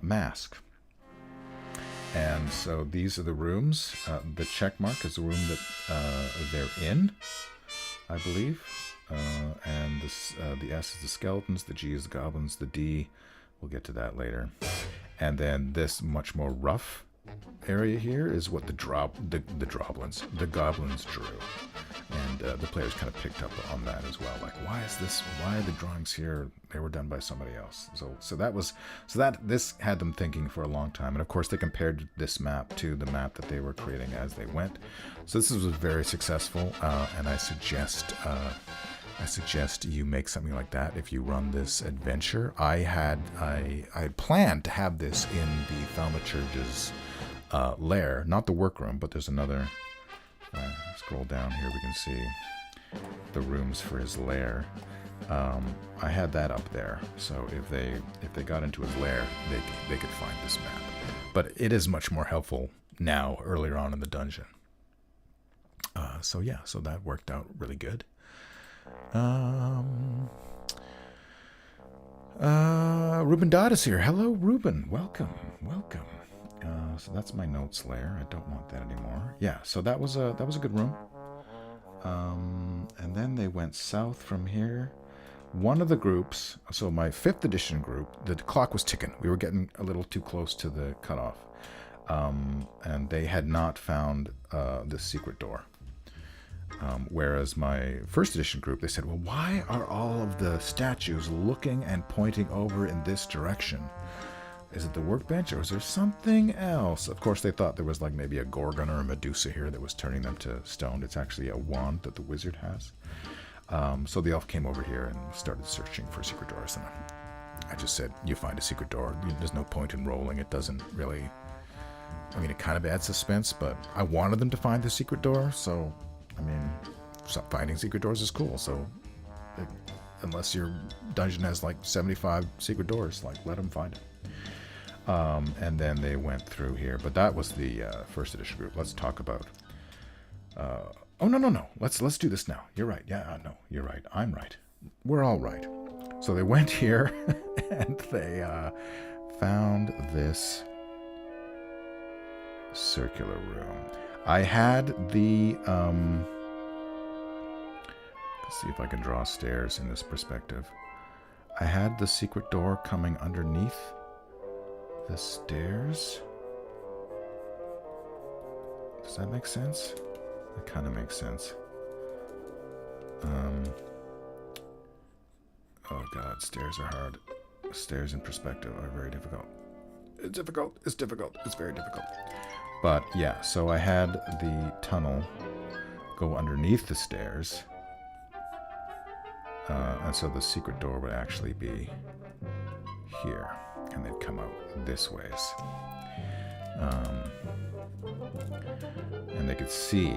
mask. And so these are the rooms. The check mark is the room that they're in, I believe. And the S is the skeletons, the G is the goblins, the D, we'll get to that later. And then this much more rough area here is what the goblins drew. And the players kind of picked up on that as well. Like, why are the drawings here? They were done by somebody else. So this had them thinking for a long time. And of course they compared this map to the map that they were creating as they went. So this was very successful, and I suggest you make something like that if you run this adventure. I planned to have this in the Thaumaturge's lair, not the workroom, but there's another. Scroll down here, we can see the rooms for his lair. I had that up there, so if they got into his lair, they could find this map. But it is much more helpful now, earlier on in the dungeon. So that worked out really good. Ruben Dodd is here. Hello, Ruben. Welcome. So that's my notes layer. I don't want that anymore. Yeah, so that was a good room. And then they went south from here. One of the groups, so my 5th edition group, the clock was ticking. We were getting a little too close to the cutoff. And they had not found the secret door. Whereas my 1st edition group, they said, well, why are all of the statues looking and pointing over in this direction? Is it the workbench, or is there something else? Of course, they thought there was like maybe a Gorgon or a Medusa here that was turning them to stone. It's actually a wand that the wizard has. So the elf came over here and started searching for secret doors. And I just said, you find a secret door. There's no point in rolling. It doesn't really... I mean, it kind of adds suspense, but I wanted them to find the secret door. So, I mean, finding secret doors is cool. So, unless your dungeon has like 75 secret doors, like, let them find it. And then they went through here, but that was the 1st edition group. Let's talk about. No. Let's do this now. You're right. Yeah, no, you're right. I'm right. We're all right. So they went here, and they found this circular room. I had the. Let's see if I can draw stairs in this perspective. I had the secret door coming underneath the stairs. Does that make sense? That kind of makes sense. Oh god, stairs are hard. Stairs in perspective are very difficult. It's difficult. It's very difficult. But yeah, so I had the tunnel go underneath the stairs. And so the secret door would actually be here. And they'd come out this ways. And they could see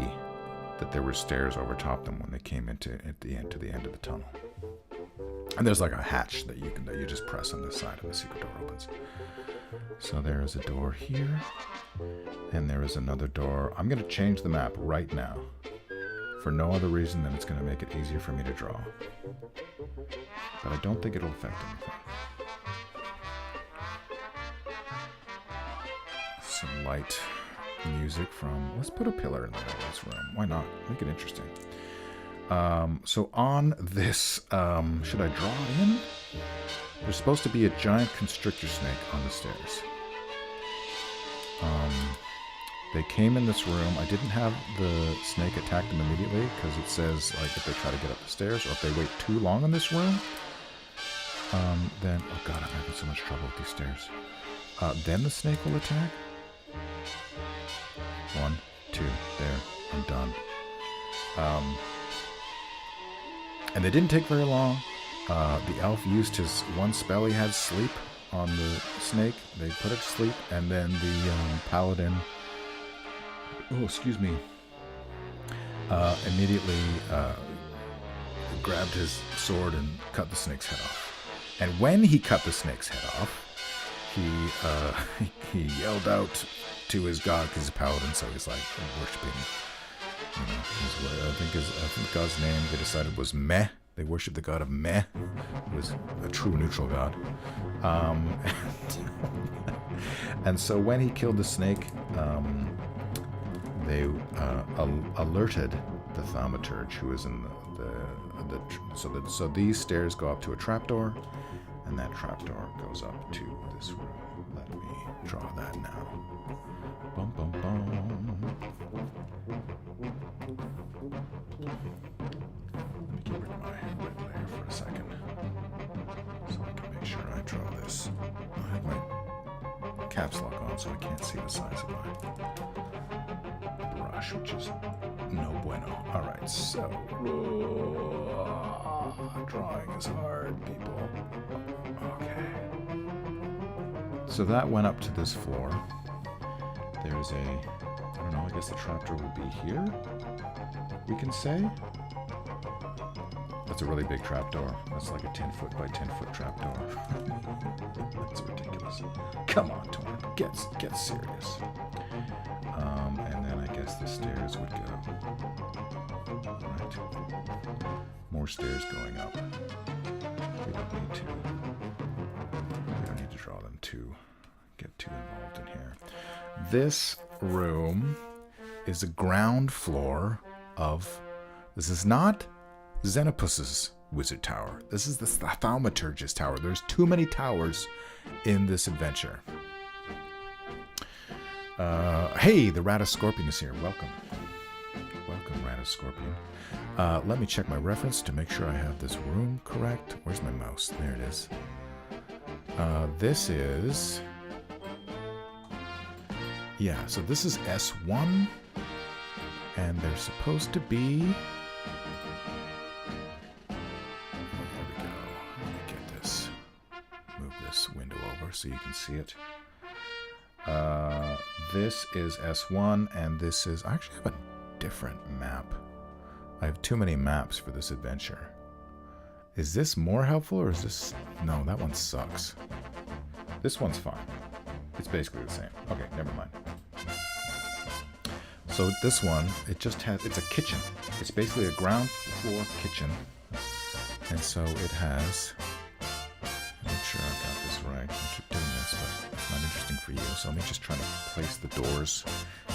that there were stairs overtop them when they came to the end of the tunnel. And there's like a hatch that you just press on this side and the secret door opens. So there is a door here. And there is another door. I'm going to change the map right now. For no other reason than it's going to make it easier for me to draw. But I don't think it'll affect anything. Some light music from... Let's put a pillar in the middle of this room. Why not? Make it interesting. So on this... should I draw it in? There's supposed to be a giant constrictor snake on the stairs. They came in this room. I didn't have the snake attack them immediately because it says like if they try to get up the stairs or if they wait too long in this room, then... Oh god, I'm having so much trouble with these stairs. Then the snake will attack. 1, 2, there, I'm done. And they didn't take very long. The elf used his one spell he had, sleep, on the snake. They put it to sleep, and then the paladin, immediately grabbed his sword and cut the snake's head off. And when he cut the snake's head off, he yelled out to his god, because he's a paladin, so he's like worshiping. I think God's name they decided was Meh. They worshipped the god of Meh, who was a true neutral god. And so when he killed the snake, they alerted the thaumaturge, who was in so these stairs go up to a trapdoor, and that trapdoor goes up to this room. Let me draw that now. Bum bum bum. Let me get rid of my red layer for a second, so I can make sure I draw this. I have my caps lock on, so I can't see the size of my brush, which is no bueno. Alright, so drawing is hard, people. Okay. So that went up to this floor. There's I don't know, I guess the trapdoor would be here, we can say. That's a really big trapdoor. That's like a 10-foot by 10-foot trapdoor. That's ridiculous. Come on, Torn. Get serious. And then I guess the stairs would go. Right. More stairs going up. We don't need to draw them to get too involved in here. This room is the ground floor of... This is not Zenopus's wizard tower. This is the thaumaturge's tower. There's too many towers in this adventure. Hey, the Ratascorpion is here. Welcome. Welcome, Ratascorpion. Let me check my reference to make sure I have this room correct. Where's my mouse? There it is. This is... Yeah, so this is S1. And they're supposed to be... There we go. Let me get this. Move this window over so you can see it. This is S1, and this is... I actually have a different map. I have too many maps for this adventure. Is this more helpful, or is this... No, that one sucks. This one's fine. It's basically the same. Okay, never mind. So this one, it just has... It's a kitchen. It's basically a ground floor kitchen. And so it has... Make sure I got this right. I keep doing this, but it's not interesting for you. So let me just try to place the doors.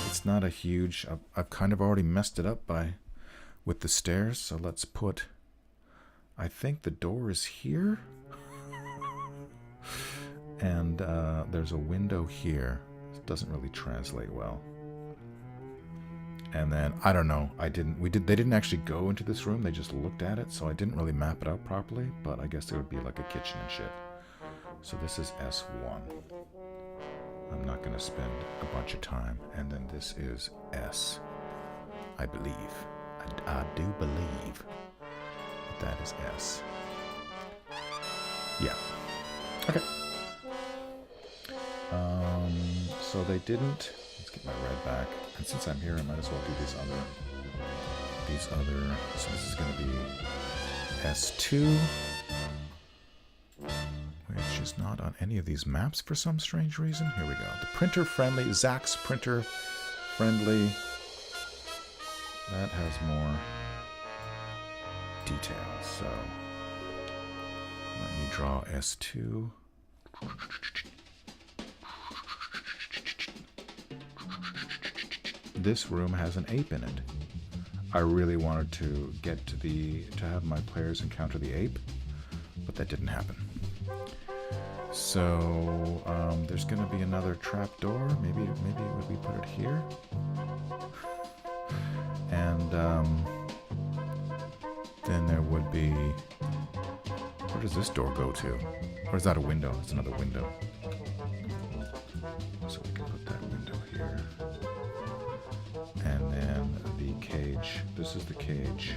It's not a huge... I've kind of already messed it up with the stairs. So let's put... I think the door is here. And there's a window here. It doesn't really translate well. And then, I don't know. They didn't actually go into this room. They just looked at it. So I didn't really map it out properly. But I guess it would be like a kitchen and shit. So this is S1. I'm not going to spend a bunch of time. And then this is S. I believe. I do believe that is S. Yeah. Okay. So they didn't... Let's get my red back. And since I'm here, I might as well do these other... So this is going to be S2. Which is not on any of these maps for some strange reason. Here we go. The printer friendly. Zach's printer friendly. That has more details. So let me draw S2. This room has an ape in it. I really wanted to get to have my players encounter the ape, but that didn't happen. So there's going to be another trapdoor. Maybe we put it here. And then there would be... Where does this door go to? Or is that a window? It's another window. So we can put that window here. And then the cage. This is the cage.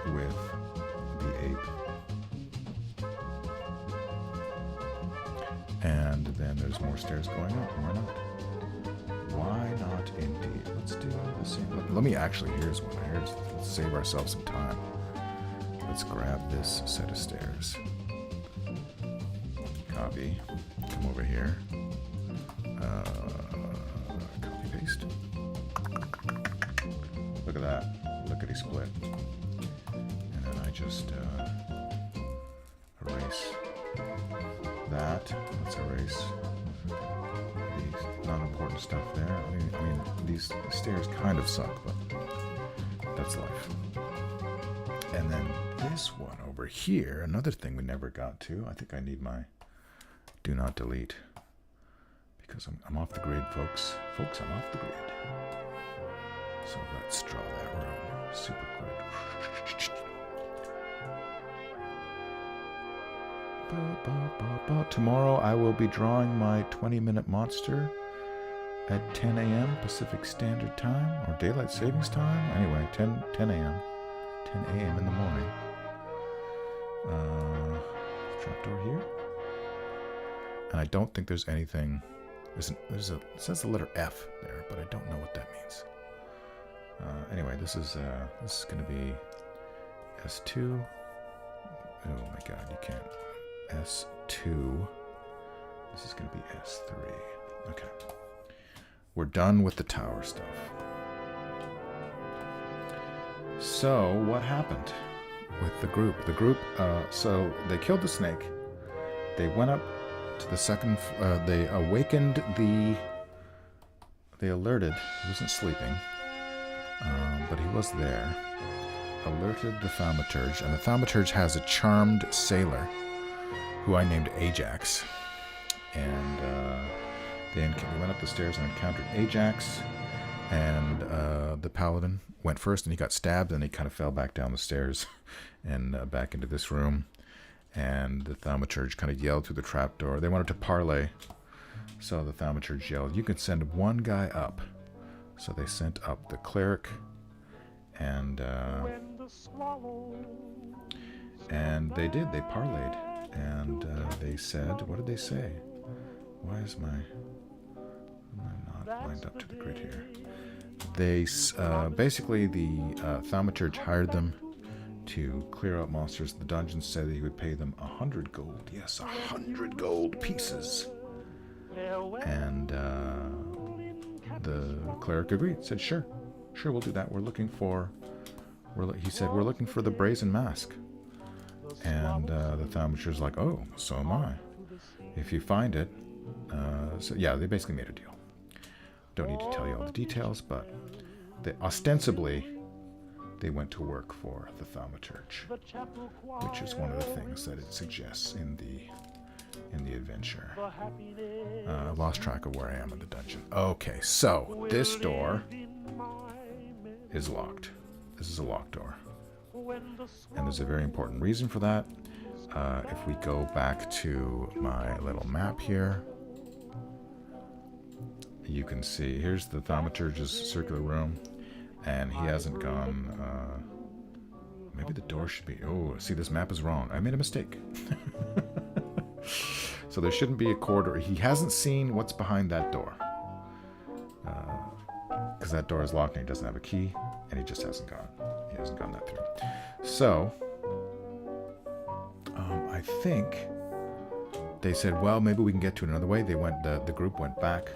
With the ape And then there's more stairs going up. Why not? Why not indeed? Let's do the same. Let me actually, let's save ourselves some time. Let's grab this set of stairs. Copy. Come over here. Copy paste. Look at that. Lickety split. And then I just erase that. Let's erase these non-important stuff there. I mean, these stairs kind of suck, but that's life. And then this one over here, another thing we never got to. I think I need my do not delete because I'm off the grid, folks. Folks, I'm off the grid. So let's draw that room super quick. Tomorrow I will be drawing my 20-minute monster at 10 a.m. Pacific Standard Time, or Daylight Savings Time. Anyway, 10 a.m. 10 a.m. in the morning. Trapdoor here. And I don't think there's anything. It says the letter F there, but I don't know what that means. Anyway, this is going to be S2. Oh my God, you can't. S2. This is going to be S3. Okay. We're done with the tower stuff. So, what happened with the group? The group, so they killed the snake. They went up to the second, they awakened they alerted, he wasn't sleeping, but he was there, alerted the thaumaturge, and the thaumaturge has a charmed sailor, who I named Ajax, and they went up the stairs and encountered Ajax, and the paladin went first, and he got stabbed, and he kind of fell back down the stairs, and back into this room, and the thaumaturge kind of yelled through the trapdoor. They wanted to parley, so the thaumaturge yelled, "You can send one guy up." So they sent up the cleric, and they did. They parleyed, and they said, what did they say? Why is I'm not lined up to the grid here? They basically the thaumaturge hired them to clear out monsters. The dungeon said that he would pay them 100 gold. Yes, 100 gold pieces. And the cleric agreed. Said, sure, we'll do that. We're looking for the brazen mask. And the thaumaturge's like, oh, so am I. If you find it, so yeah, they basically made a deal. Don't need to tell you all the details, but ostensibly they went to work for the thaumaturge, which is one of the things that it suggests in the adventure. I lost track of where I am in the dungeon. Okay, so this door is locked. This is a locked door. And there's a very important reason for that. If we go back to my little map here, you can see here's the thaumaturge's circular room, and he hasn't gone. Maybe the door should be. Oh, see, this map is wrong. I made a mistake. So there shouldn't be a corridor. He hasn't seen what's behind that door, because that door is locked and he doesn't have a key, and he just hasn't gone. He hasn't gone that through. So I think they said, well, maybe we can get to it another way. They went. The group went back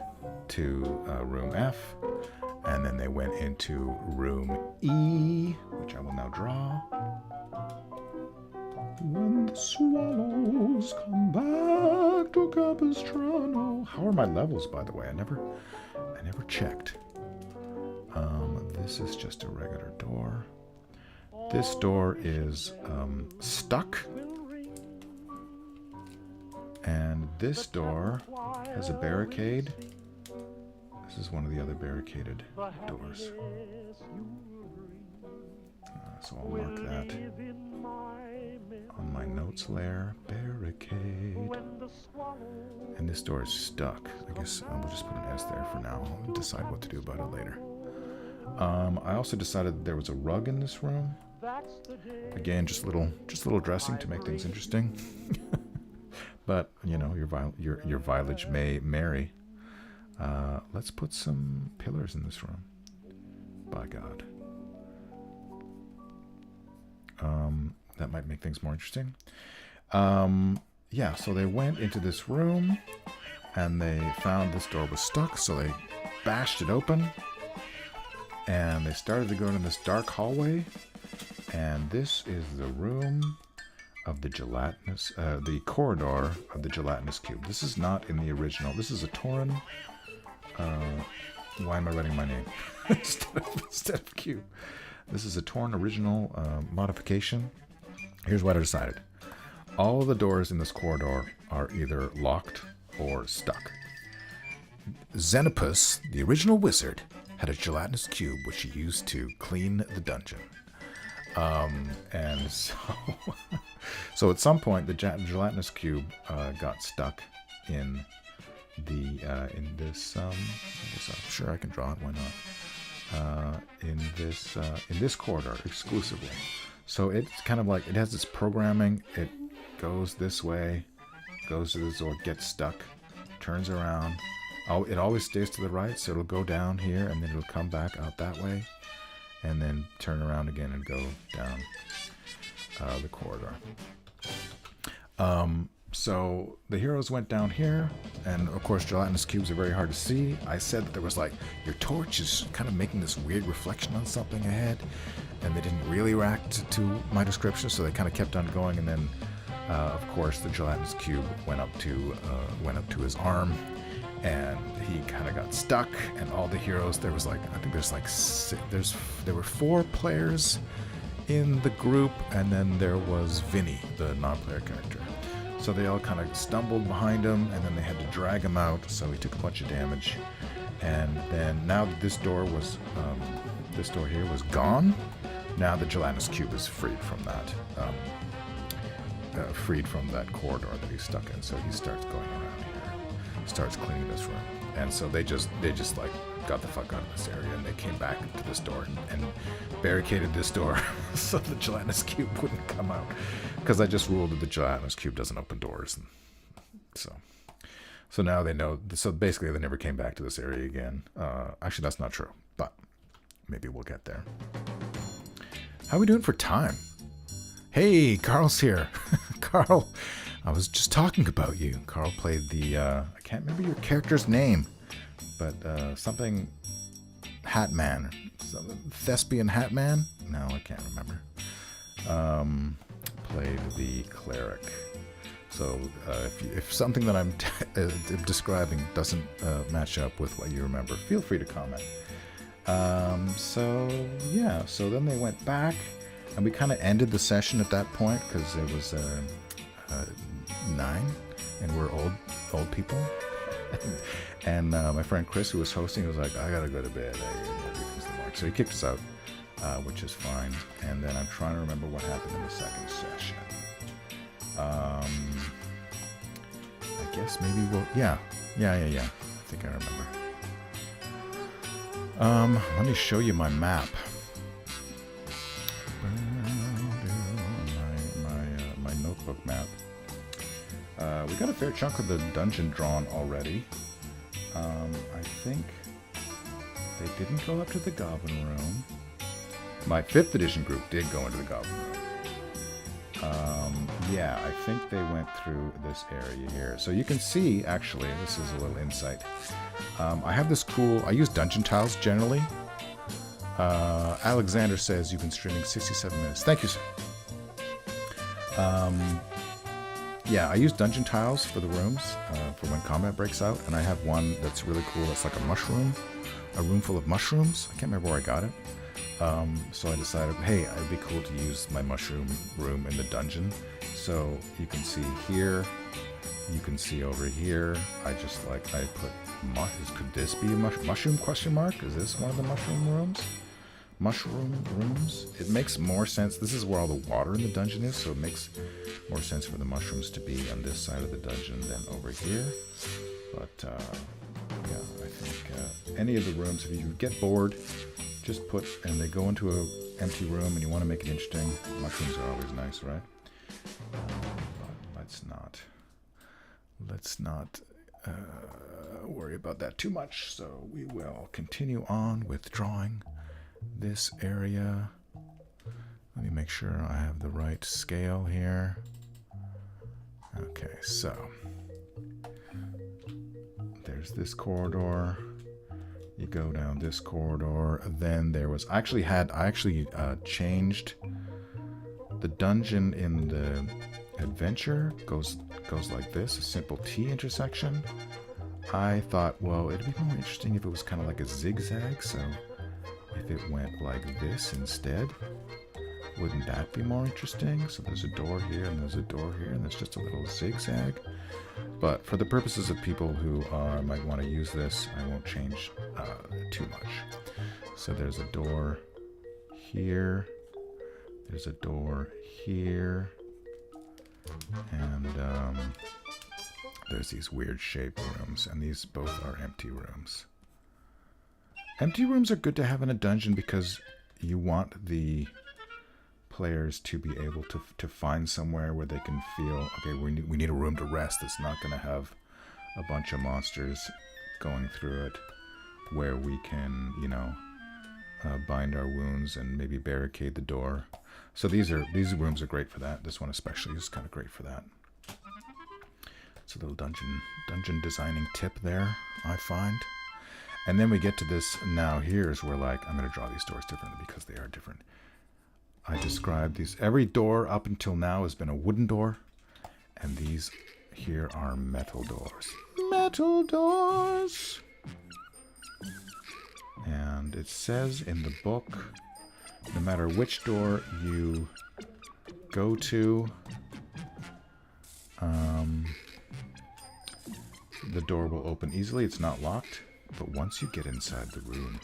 to room F, and then they went into room E, which I will now draw. When the swallows come back to Capistrano. How are my levels, by the way? I never checked. This is just a regular door. This door is stuck. And this door has a barricade. This is one of the other barricaded doors. So I'll mark that on my notes layer. Barricade. And this door is stuck. I guess we'll just put an S there for now. I'll decide what to do about it later. I also decided that there was a rug in this room. Again, just a little dressing to make things interesting. But, you know, your mileage may vary. Let's put some pillars in this room. By God. That might make things more interesting. Yeah, so they went into this room, and they found this door was stuck, so they bashed it open, and they started to go into this dark hallway, and this is the room of the gelatinous, the corridor of the gelatinous cube. This is not in the original. This is a Tauren. Why am I writing my name instead of cube? This is a Tauren original modification. Here's what I decided. All of the doors in this corridor are either locked or stuck. Zenopus, the original wizard, had a gelatinous cube which he used to clean the dungeon. And so at some point the gelatinous cube got stuck in the in this I guess I'm sure I can draw it, why not, in this corridor exclusively. So it's kind of like it has this programming. It goes this way, goes to this door, gets stuck, turns around. It always stays to the right, so it'll go down here and then it'll come back out that way and then turn around again and go down the corridor. So the heroes went down here, and of course gelatinous cubes are very hard to see. I said that there was like, your torch is kind of making this weird reflection on something ahead, and they didn't really react to my description, so they kind of kept on going, and then of course the gelatinous cube went up to his arm, and he kind of got stuck, and all the heroes, there was like, I think there's like there were 4 players in the group, and then there was Vinny, the non-player character. So they all kind of stumbled behind him, and then they had to drag him out, so he took a bunch of damage. And then now that this door here was gone, now the gelatinous cube is freed from that corridor that he's stuck in. So he starts going around here, starts cleaning this room, and so they just like got the fuck out of this area, and they came back to this door and barricaded this door so the gelatinous cube wouldn't come out, because I just ruled that the gelatinous cube doesn't open doors, and so now they know. So basically they never came back to this area again. Actually, that's not true, but maybe we'll get there. How are we doing for time? Hey, Carl's here. Carl, I was just talking about you. Carl played the I can't remember your character's name, but something Hatman, Thespian Hatman? No, I can't remember. Played the cleric. So if something that I'm describing doesn't match up with what you remember, feel free to comment. So yeah, so then they went back, and we kind of ended the session at that point because it was 9, and we're old people. And my friend Chris, who was hosting, was like, I gotta go to bed. So he kicked us out, which is fine. And then I'm trying to remember what happened in the second session. I guess maybe we'll... Yeah. I think I remember. Let me show you my map. My notebook map. We got a fair chunk of the dungeon drawn already. I think they didn't go up to the goblin room. My 5th edition group did go into the goblin room. Yeah, I think they went through this area here. So you can see, actually, this is a little insight. I have this cool... I use dungeon tiles generally. Alexander says you've been streaming 67 minutes. Thank you, sir. Yeah, I use dungeon tiles for the rooms, for when combat breaks out, and I have one that's really cool. It's like a room full of mushrooms. I can't remember where I got it. So I decided, hey, it'd be cool to use my mushroom room in the dungeon. So you can see here, you can see over here. I put, could this be a mushroom question mark? Is this one of the mushroom rooms? Mushroom rooms? It makes more sense. This is where all the water in the dungeon is, so it makes more sense for the mushrooms to be on this side of the dungeon than over here. But yeah, I think any of the rooms, if you get bored, just put, and they go into an empty room and you want to make it interesting. Mushrooms are always nice, right? But let's not. let's not worry about that too much. So we will continue on with drawing this area. Let me make sure I have the right scale here. Okay, so there's this corridor. You go down this corridor. Then there was I actually changed the dungeon in the adventure goes like this, a simple T intersection. I thought, well, it'd be more interesting if it was kind of like a zigzag, so if it went like this instead, wouldn't that be more interesting? So there's a door here, and there's a door here, and there's just a little zigzag. But for the purposes of people who might want to use this, I won't change too much. So there's a door here, there's a door here, and there's these weird shaped rooms, and these both are empty rooms. Empty rooms are good to have in a dungeon because you want the players to be able to find somewhere where they can feel, okay, we need a room to rest that's not going to have a bunch of monsters going through it, where we can, you know, bind our wounds and maybe barricade the door. So these rooms are great for that. This one especially is kind of great for that. It's a little dungeon designing tip there, I find. And then we get to this, now here's where, like, I'm going to draw these doors differently because they are different. I described these, every door up until now has been a wooden door, and these here are metal doors. Metal doors! And it says in the book, no matter which door you go to, the door will open easily. It's not locked, but once you get inside the room,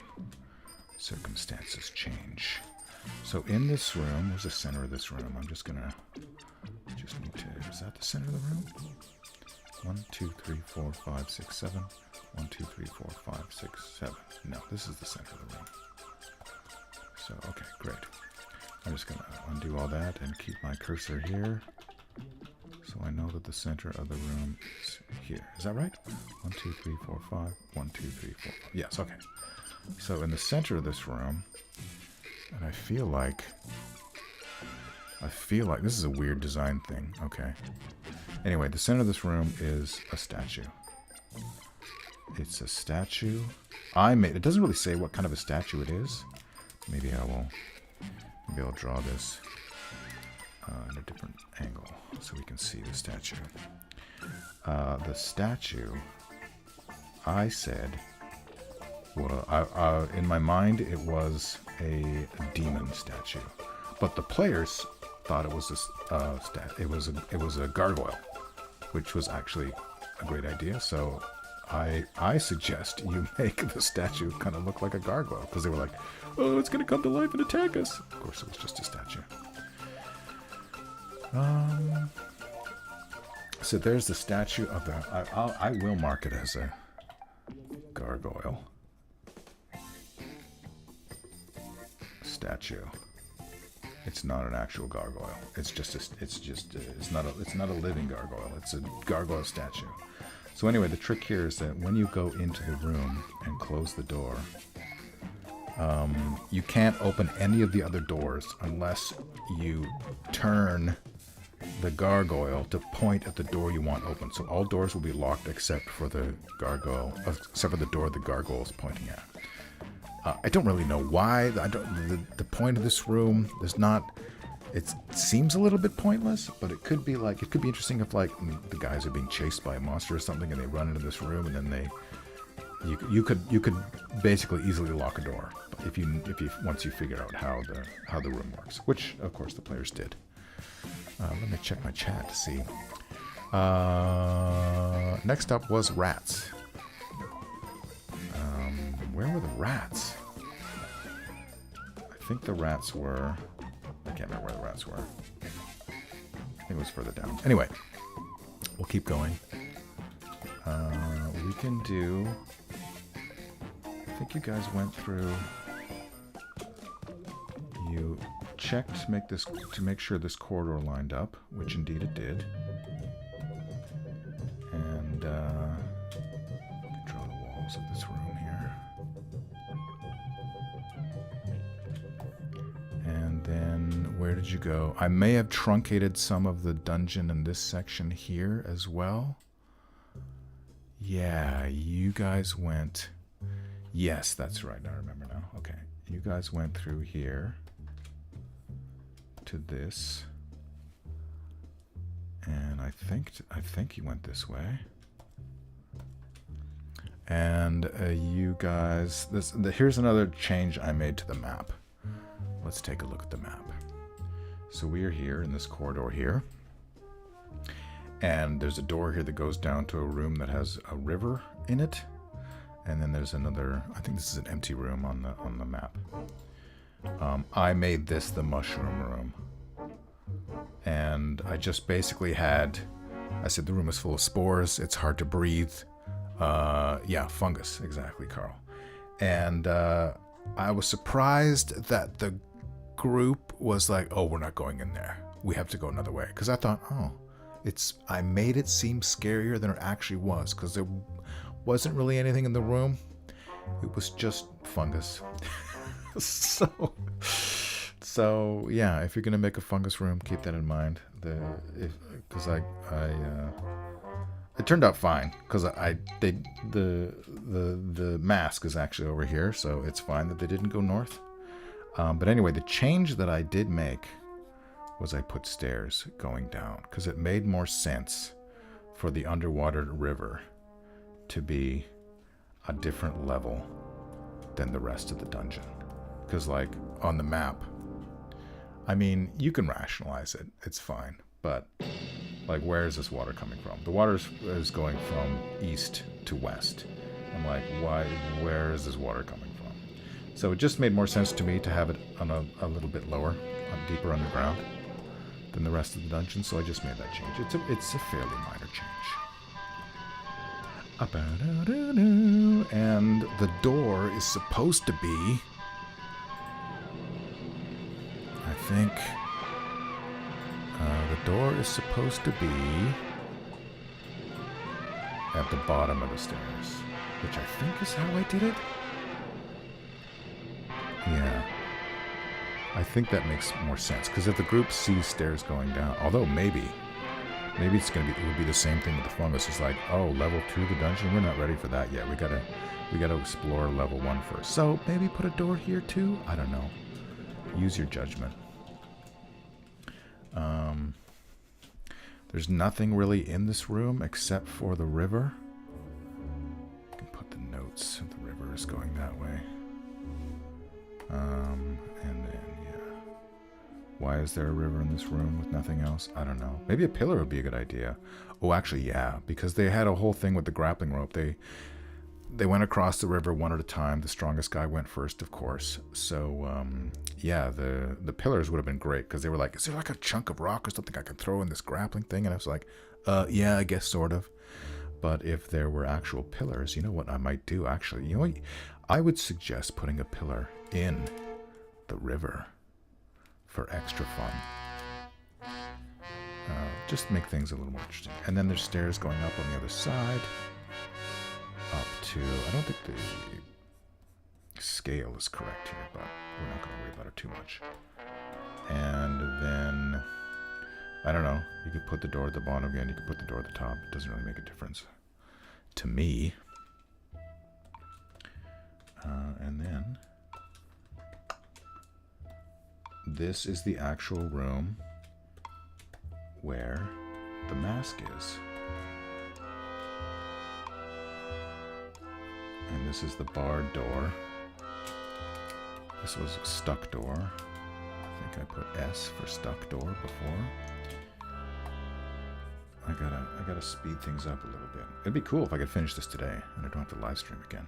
circumstances change. So in this room, where's the center of this room? I'm just gonna, need to, is that the center of the room? 1, 2, 3, 4, 5, 6, 7. 1, 2, 3, 4, 5, 6, 7. No, this is the center of the room. So, okay, great. I'm just gonna undo all that and keep my cursor here. So I know that the center of the room is here. Is that right? 1, 2, 3, 4, 5. 1, 2, 3, 4, 5. Yes, okay. So in the center of this room, and I feel like this is a weird design thing. Okay. Anyway, the center of this room is a statue. It's a statue. It doesn't really say what kind of a statue it is. Maybe I'll draw this in a different angle so we can see the statue. The statue, I said, well, in my mind, it was a demon statue, but the players thought it was it was a gargoyle, which was actually a great idea. So I suggest you make the statue kind of look like a gargoyle, because they were like, oh, it's going to come to life and attack us. Of course, it was just a statue. So there's the statue of the. I will mark it as a gargoyle statue. It's not an actual gargoyle. It's not a living gargoyle. It's a gargoyle statue. So anyway, the trick here is that when you go into the room and close the door, you can't open any of the other doors unless you turn the gargoyle to point at the door you want open. So all doors will be locked except for the gargoyle, except for the door the gargoyle is pointing at. I don't really know why. The point of this room is not. It seems a little bit pointless, but it could be interesting if, like, the guys are being chased by a monster or something, and they run into this room, and then you could basically easily lock a door if you once you figure out how the room works, which of course the players did. Let me check my chat to see. Next up was rats. Where were the rats? I think the rats were. I can't remember where the rats were. I think it was further down. Anyway, we'll keep going. We can do. I think you guys went through. You checked to make sure this corridor lined up, which indeed it did. draw the walls of this room here. And then, where did you go? I may have truncated some of the dungeon in this section here as well. Yeah, you guys went... Yes, that's right, I remember now. Okay, you guys went through here to this. And I think you went this way. And you guys... here's another change I made to the map. Let's take a look at the map. So we are here in this corridor here. And there's a door here that goes down to a room that has a river in it. And then there's another, I think this is an empty room on the map. I made this the mushroom room. And I just basically had, I said the room is full of spores, it's hard to breathe. Yeah, fungus, exactly, Carl. And I was surprised that the group was like, oh, we're not going in there. We have to go another way. Because I thought, oh, I made it seem scarier than it actually was. Because there wasn't really anything in the room. It was just fungus. So yeah, if you're going to make a fungus room, keep that in mind. Because it turned out fine. Because the mask is actually over here. So it's fine that they didn't go north. But anyway, the change that I did make was I put stairs going down because it made more sense for the underwater river to be a different level than the rest of the dungeon. Because like on the map, I mean, you can rationalize it. It's fine. But like, where is this water coming from? The water is going from east to west. I'm like, where is this water coming from? So it just made more sense to me to have it on a little bit lower, deeper underground than the rest of the dungeon. So I just made that change. It's a fairly minor change. And the door is supposed to be, I think, the door is supposed to be at the bottom of the stairs, which I think is how I did it. Yeah, I think that makes more sense because if the group sees stairs going down, although maybe it's it would be the same thing with the fungus. It's like, oh, level 2 of the dungeon, we're not ready for that yet. We gotta explore level 1 first. So maybe put a door here too. I don't know. Use your judgment. There's nothing really in this room except for the river. I can put the notes. The river is going that way. And then, yeah. Why is there a river in this room with nothing else? I don't know. Maybe a pillar would be a good idea. Oh, actually, yeah. Because they had a whole thing with the grappling rope. They went across the river one at a time. The strongest guy went first, of course. So, yeah, the pillars would have been great. Because they were like, is there like a chunk of rock or something I can throw in this grappling thing? And I was like, yeah, I guess sort of. But if there were actual pillars, you know what I might do, actually? You know what? I would suggest putting a pillar in the river for extra fun. Just make things a little more interesting. And then there's stairs going up on the other side. Up to... I don't think the scale is correct here, but we're not going to worry about it too much. And then... I don't know. You could put the door at the bottom again. You could put the door at the top. It doesn't really make a difference. To me... and then this is the actual room where the mask is. And this is the barred door. This was a stuck door. I think I put S for stuck door before. I gotta speed things up a little bit. It'd be cool if I could finish this today and I don't have to live stream again.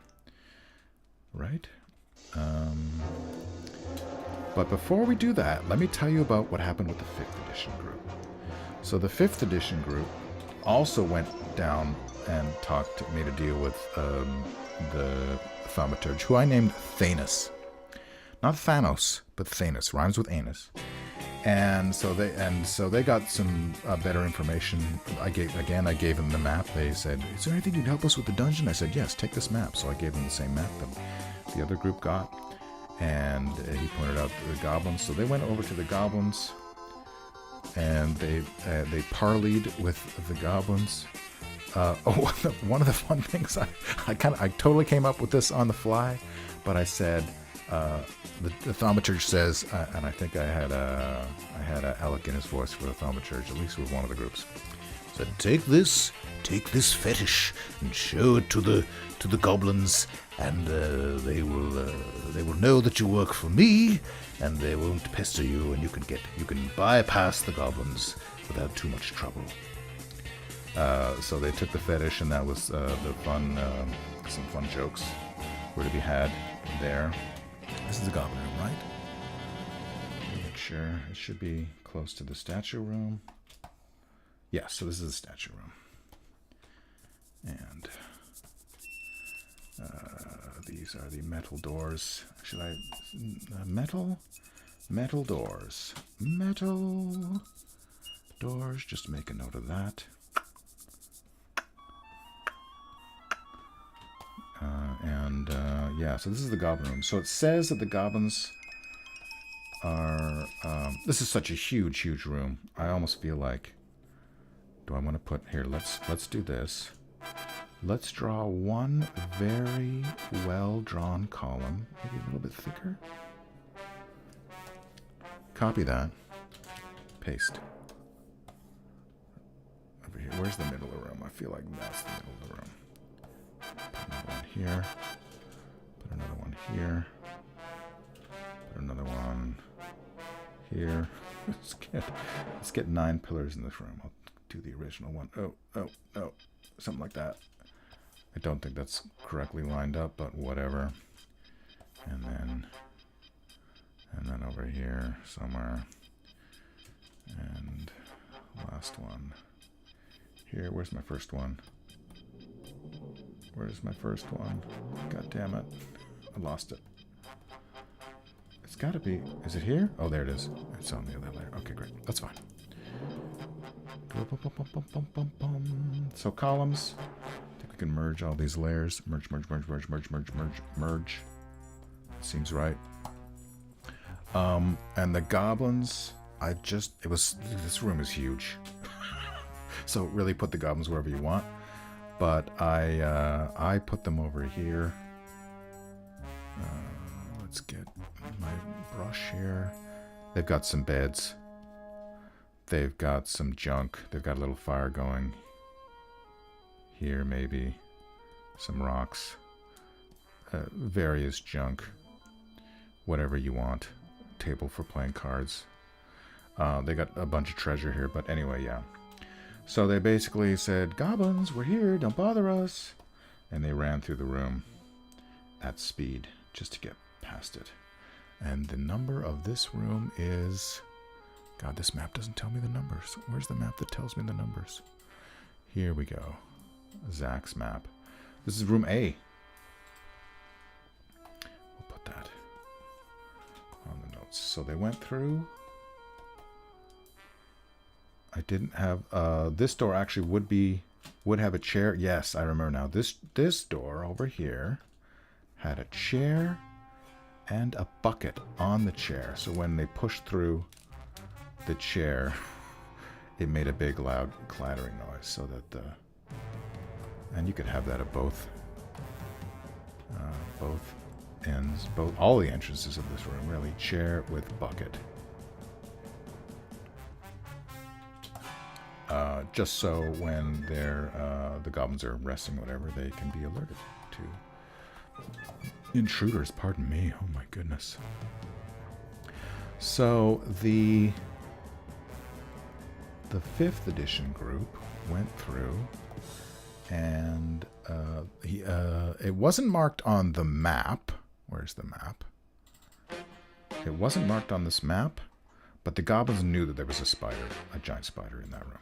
Right? But before we do that, let me tell you about what happened with the 5th edition group. So the 5th edition group also went down and made a deal with the thaumaturge, who I named Thanos. Not Thanos, but Thanos. Rhymes with anus. And so they got some better information. I gave them the map. They said, "Is there anything you'd help us with the dungeon?" I said, "Yes, take this map." So I gave them the same map that the other group got, and he pointed out the goblins. So they went over to the goblins, and they parleyed with the goblins. One of the fun things I totally came up with this on the fly, but I said. The thaumaturge says, and I think I had a Alec in his voice for the thaumaturge, at least with one of the groups. Said, take this fetish and show it to the goblins, and they will know that you work for me, and they won't pester you, and you can bypass the goblins without too much trouble. So they took the fetish, and that was some fun jokes were to be had there. This is the goblin room, right? Make sure it should be close to the statue room. Yeah, so this is the statue room. And these are the metal doors. Should I... metal doors. Metal doors. Just make a note of that. Yeah, so this is the goblin room. So it says that the goblins are... this is such a huge room. I almost feel like... Do I want to put... Here, let's do this. Let's draw one very well-drawn column. Maybe a little bit thicker. Copy that. Paste. Over here. Where's the middle of the room? I feel like that's the middle of the room. Put another one here. Put another one here. Put another one here. Let's get 9 pillars in this room. I'll do the original one. Oh. Something like that. I don't think that's correctly lined up, but whatever. And then over here somewhere. And last one. Here, where's my first one? Where's my first one? God damn it. I lost it. It's gotta be... Is it here? Oh, there it is. It's on the other layer. Okay, great. That's fine. So columns. I think we can merge all these layers. Merge. Seems right. And the goblins... This room is huge. So really put the goblins wherever you want. But I put them over here. Let's get my brush here. They've got some beds. They've got some junk. They've got a little fire going. Here maybe. Some rocks. Various junk. Whatever you want. Table for playing cards. They got a bunch of treasure here, but anyway, yeah. So they basically said, goblins, we're here, don't bother us. And they ran through the room at speed just to get past it. And the number of this room is... God, this map doesn't tell me the numbers. Where's the map that tells me the numbers? Here we go. Zach's map. This is room A. We'll put that on the notes. So they went through... I didn't have this door actually would have a chair. Yes, I remember now. This door over here had a chair and a bucket on the chair. So when they pushed through the chair, it made a big loud clattering noise. So that and you could have that at both ends, all the entrances of this room. Really, chair with bucket. Just so when the goblins are resting, whatever, they can be alerted to intruders. Pardon me. Oh my goodness. So the 5th edition group went through, and it wasn't marked on the map. Where's the map? It wasn't marked on this map, but the goblins knew that there was a giant spider in that room.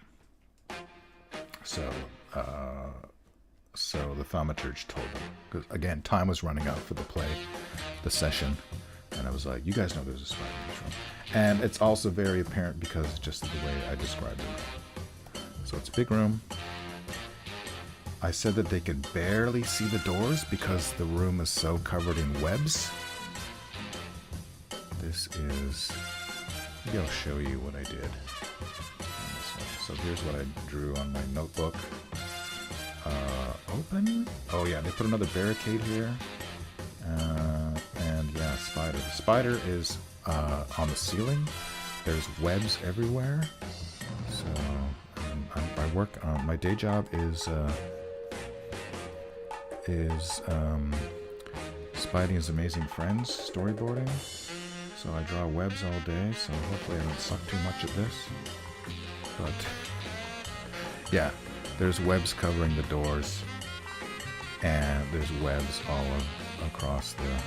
So the thaumaturge told them, because again, time was running out for the session, and I was like, you guys know there's a spider in this room. And it's also very apparent because just the way I described it. So it's a big room. I said that they could barely see the doors because the room is so covered in webs. This is... Maybe I'll show you what I did. So here's what I drew on my notebook. Open? Oh yeah, they put another barricade here. And yeah, spider. The spider is on the ceiling. There's webs everywhere. So I work. My day job is Spidey and His Amazing Friends storyboarding. So I draw webs all day. So hopefully I don't suck too much at this. But yeah, there's webs covering the doors, and there's webs all across the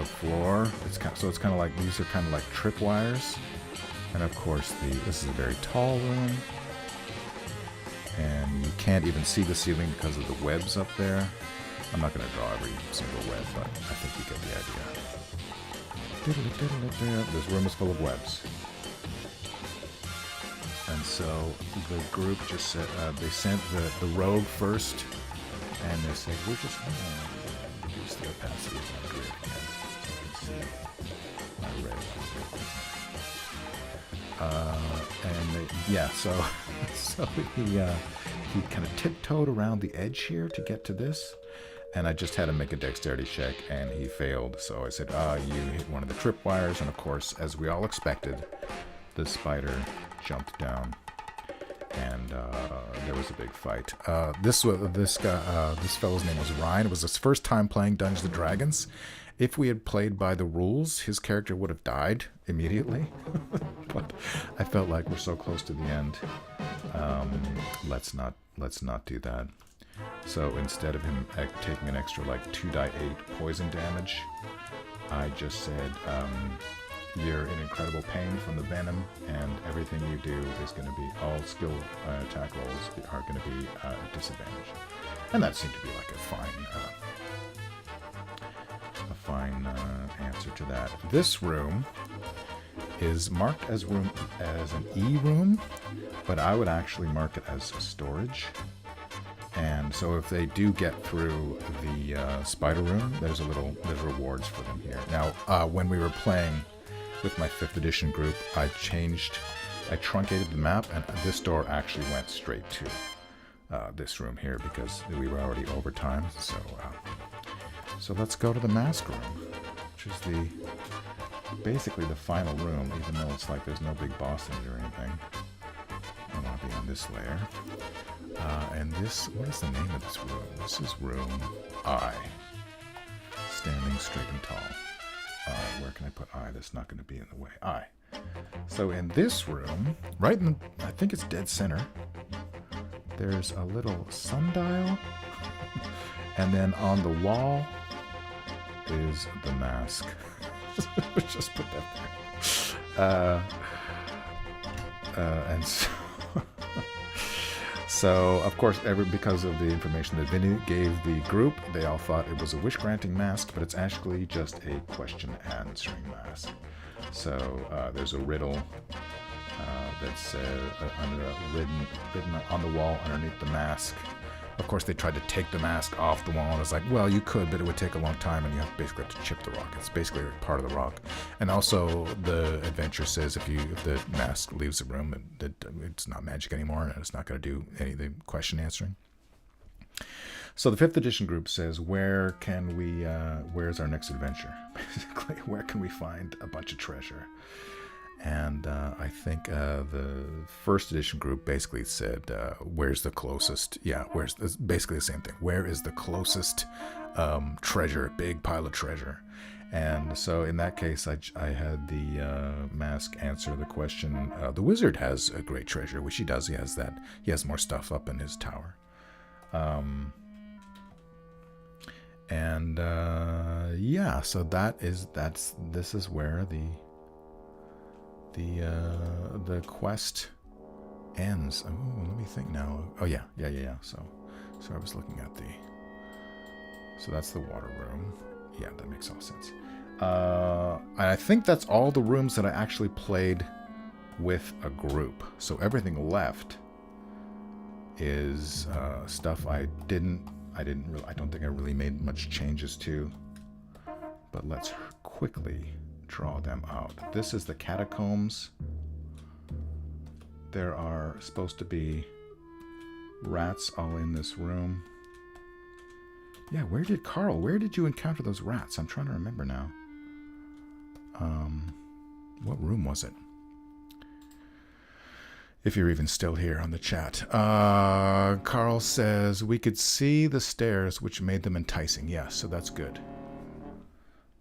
floor. So it's kind of like, these are kind of like tripwires, and of course this is a very tall room, and you can't even see the ceiling because of the webs up there. I'm not going to draw every single web, but I think you get the idea. This room is full of webs. And so the group just said, they sent the rogue first, and they said, we're just going to reduce the opacity of my grid again, so you can see my red one. And they, yeah, so he kind of tiptoed around the edge here to get to this, and I just had him make a dexterity check, and he failed. So I said, you hit one of the tripwires, and of course, as we all expected, the spider jumped down, and there was a big fight. This fellow's name was Ryan. It was his first time playing Dungeons and Dragons. If we had played by the rules, his character would have died immediately. But I felt like we're so close to the end. Let's not do that. So instead of him taking an extra like 2d8 poison damage, I just said, you're in incredible pain from the venom, and everything you do is going to be, all skill attack rolls are going to be disadvantaged. And that seemed to be like a fine answer to that. This room is marked as an E room, but I would actually mark it as storage. And so if they do get through the spider room, there's rewards for them here. Now, when we were playing with my 5th edition group, I truncated the map, and this door actually went straight to this room here because we were already over time. So let's go to the mask room, which is basically the final room, even though it's like there's no big boss in it or anything. I want to be on this layer. And this, what is the name of this room? This is room I. Standing straight and tall. Where can I put I that's not going to be in the way? I. So in this room, right in the, I think it's dead center, there's a little sundial. And then on the wall is the mask. Just put that there. And so, of course, because of the information that Vinny gave the group, they all thought it was a wish-granting mask, but it's actually just a question-answering mask. So there's a riddle that's written on the wall underneath the mask. Of course, they tried to take the mask off the wall, and it's like, well, you could, but it would take a long time, and you basically have to chip the rock. It's basically part of the rock. And also, the adventure says if the mask leaves the room, it's not magic anymore, and it's not going to do any of the question answering. So the 5th edition group says, where's our next adventure? Basically, where can we find a bunch of treasure? And I think the 1st edition group basically said, where's the closest? Yeah, basically the same thing. Where is the closest treasure, big pile of treasure? And so in that case, I had the mask answer the question. The wizard has a great treasure, which he does. He has that. He has more stuff up in his tower. Yeah, so this is where the quest ends. Oh, let me think now. Oh yeah. So I was looking at so that's the water room. Yeah, that makes all sense. I think that's all the rooms that I actually played with a group. So everything left is stuff I don't think I really made much changes to. But let's quickly draw them out. This is the catacombs. There are supposed to be rats all in this room. Yeah, where did you encounter those rats? I'm trying to remember now. What room was it? If you're even still here on the chat. Carl says, we could see the stairs, which made them enticing. Yes, so that's good.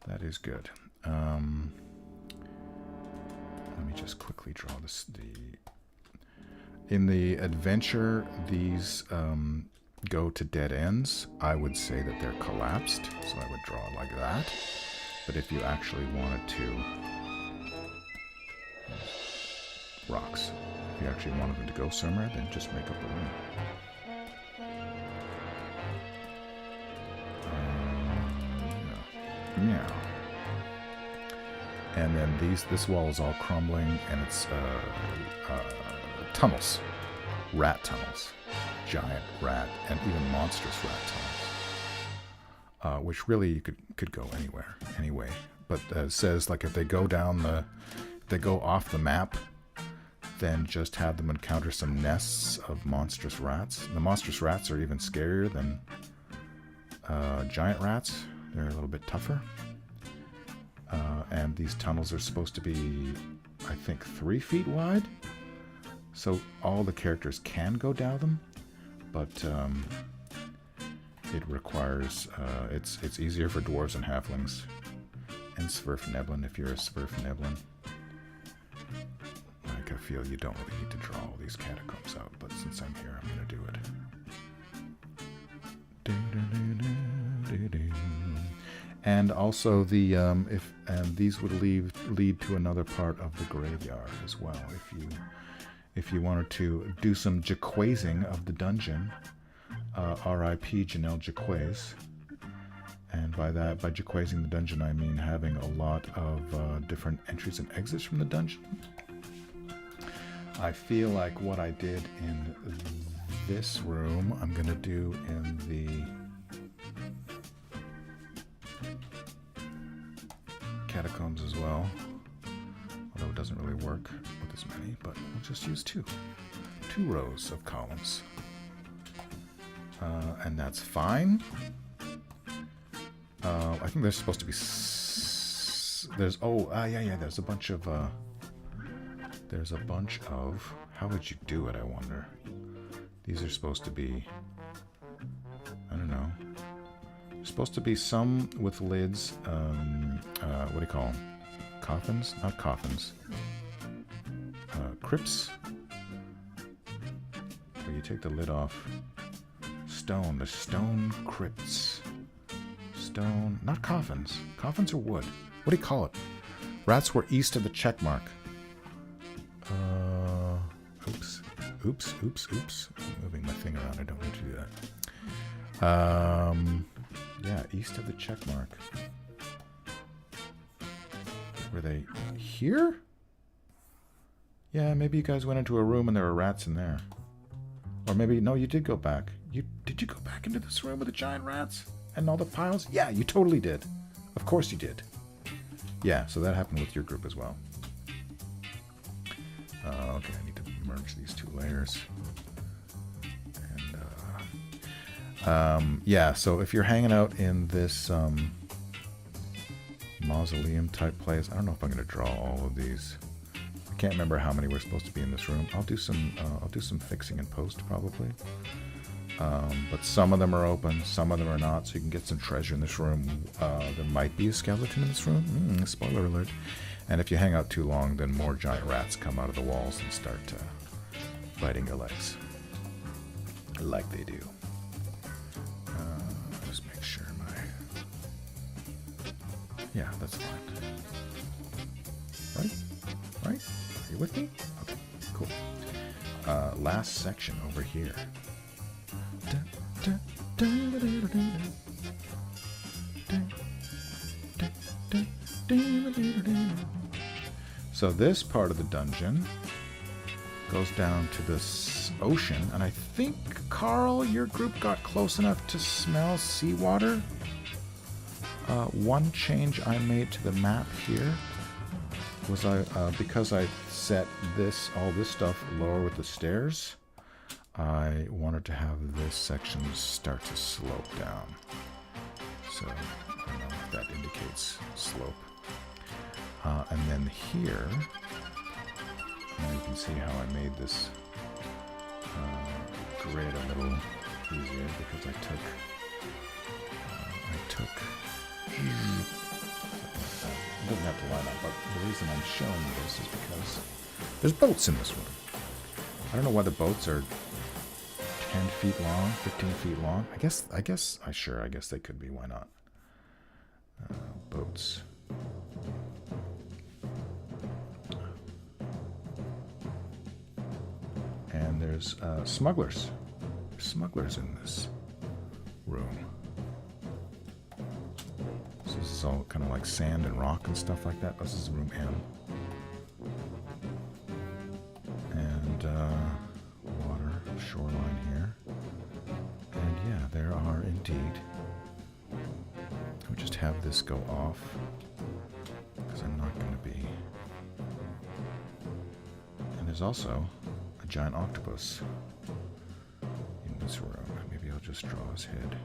That is good. Let me just quickly draw this. In the adventure, these go to dead ends. I would say that they're collapsed, so I would draw it like that. But if you actually wanted to... Rocks. If you actually wanted them to go somewhere, then just make up a room. Yeah. And then this wall is all crumbling, and it's tunnels. Rat tunnels. Giant rat, and even monstrous rat tunnels. Which really you could go anywhere, anyway. But it says, like, if they go off the map, then just have them encounter some nests of monstrous rats. The monstrous rats are even scarier than giant rats. They're a little bit tougher. And these tunnels are supposed to be, I think, 3 feet wide. So all the characters can go down them, but it requires, it's easier for dwarves and halflings. And Svirfneblin, if you're a Svirfneblin. Like, I feel you don't really need to draw all these catacombs out, but since I'm here, I'm going to do it. And also these would lead to another part of the graveyard as well. If you wanted to do some jaquazing of the dungeon, R.I.P. Janelle Jaquays. And by jaquazing the dungeon, I mean having a lot of different entries and exits from the dungeon. I feel like what I did in this room, I'm going to do in the catacombs as well. Although it doesn't really work with as many, but we'll just use two rows of columns. And that's fine. I think there's supposed to be... There's a bunch of... How would you do it, I wonder? These are supposed to be... I don't know. Supposed to be some with lids. What do you call them? Coffins? Not coffins. Crypts? Where you take the lid off. Stone. The stone crypts. Stone. Not coffins. Coffins are wood. What do you call it? Rats were east of the check mark. Oops. I'm moving my thing around. I don't need to do that. Yeah, east of the check mark. Were they here? Yeah, maybe you guys went into a room and there were rats in there. Or maybe, no, you did go back. Did you go back into this room with the giant rats? And all the piles? Yeah, you totally did. Of course you did. Yeah, so that happened with your group as well. Okay, I need to merge these two layers. And, yeah, so if you're hanging out in this mausoleum type place, I don't know if I'm going to draw all of these. I can't remember how many we're supposed to be in this room. I'll do some fixing in post probably. But some of them are open, some of them are not, so you can get some treasure in this room. There might be a skeleton in this room. Spoiler alert. And if you hang out too long, then more giant rats come out of the walls and start biting your legs. Like they do. Just make sure yeah, that's fine. Right? Are you with me? Okay, cool. Last section over here. So this part of the dungeon goes down to this ocean, and I think, Carl, your group got close enough to smell seawater. One change I made to the map here was because I set all this stuff lower with the stairs, I wanted to have this section start to slope down. So I don't know if that indicates slope. And then here, now you can see how I made this grid a little easier because I took it doesn't have to line up, but the reason I'm showing you this is because there's boats in this room. I don't know why the boats are 10 feet long, 15 feet long. I guess they could be. Why not? Boats. And there's smugglers. Smugglers in this room. So this is all kind of like sand and rock and stuff like that. This is room M. And water, shoreline here. And yeah, there are indeed. I'll just have this go off because I'm not going to be. And there's also a giant octopus in this room. Maybe I'll just draw his head.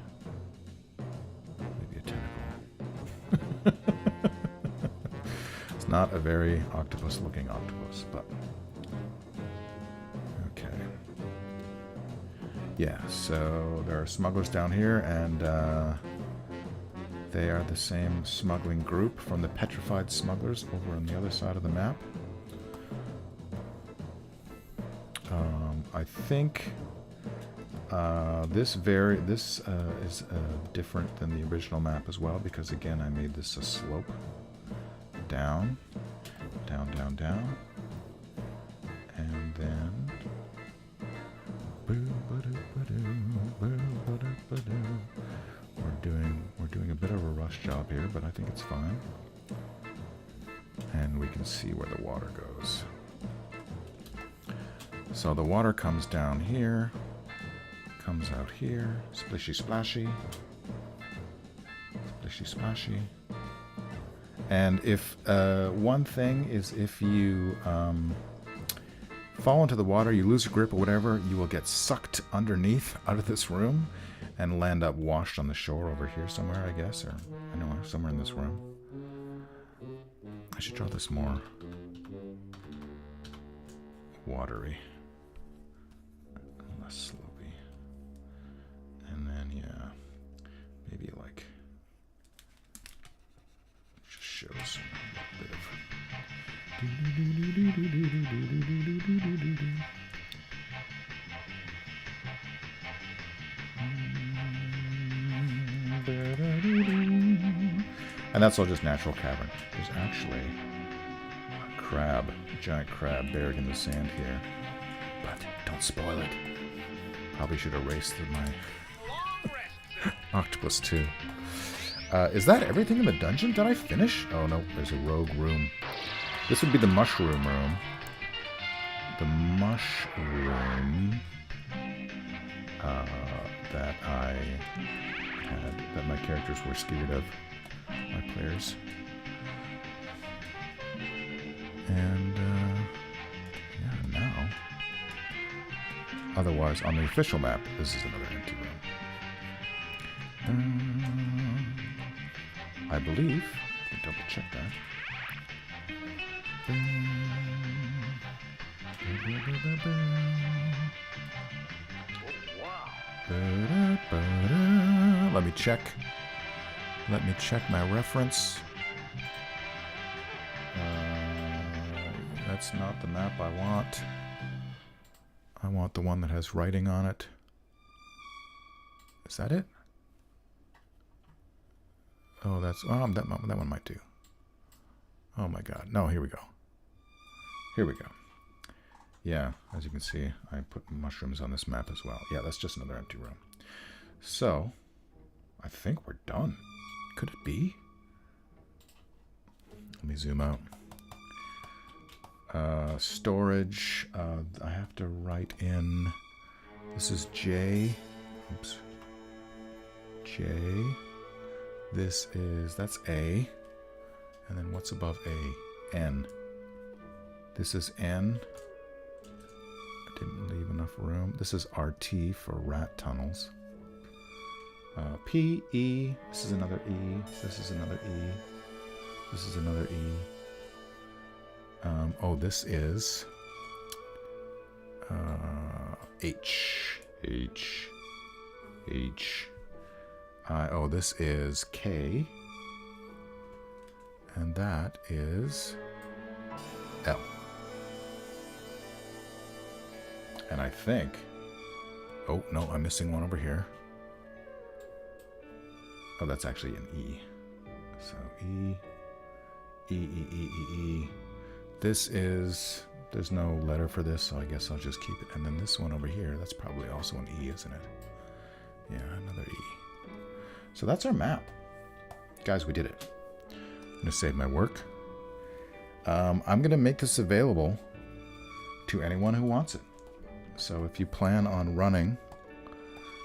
Maybe a tentacle. It's not a very octopus-looking octopus, but okay. Yeah, so there are smugglers down here, and they are the same smuggling group from the petrified smugglers over on the other side of the map. I think this is different than the original map as well, because again I made this a slope down, down, down, down, and then we're doing a bit of a rush job here, but I think it's fine, and we can see where the water goes. So the water comes down here, comes out here, splishy splashy, splishy splashy. And if one thing is, if you fall into the water, you lose your grip or whatever, you will get sucked underneath out of this room and land up washed on the shore over here somewhere, I guess, or anyway, somewhere in this room. I should draw this more watery. Less slopey. And then, yeah, maybe like just shows a bit of. And that's all just natural cavern. There's actually a crab, a giant crab buried in the sand here. But don't spoil it. Probably should erase my octopus too. Is that everything in the dungeon? Did I finish? Oh no, there's a rogue room. This would be the mushroom room. The mushroom that I had, that my characters were scared of, my players. And yeah, now. Otherwise, on the official map, this is another empty room. I believe, I can double check that. Let me check. Let me check my reference. That's not the map I want. I want the one that has writing on it. Is that it? Oh, that's... Oh, that one might do. Oh my god. No, here we go. Here we go. Yeah, as you can see, I put mushrooms on this map as well. Yeah, that's just another empty room. So, I think we're done. Could it be? Let me zoom out. Storage. I have to write in. This is J. Oops. J. That's A. And then what's above A? N. This is N. I didn't leave enough room. This is RT for rat tunnels. P, E. This is another E. This is another E. This is another E. Oh, this is H. H. H. Oh, this is K. And that is L. And I think... Oh, no, I'm missing one over here. Oh, that's actually an E. So E. E, E, E, E, E. This is... There's no letter for this, so I guess I'll just keep it. And then this one over here, that's probably also an E, isn't it? Yeah, another E. So that's our map. Guys, we did it. I'm going to save my work. I'm going to make this available to anyone who wants it. So if you plan on running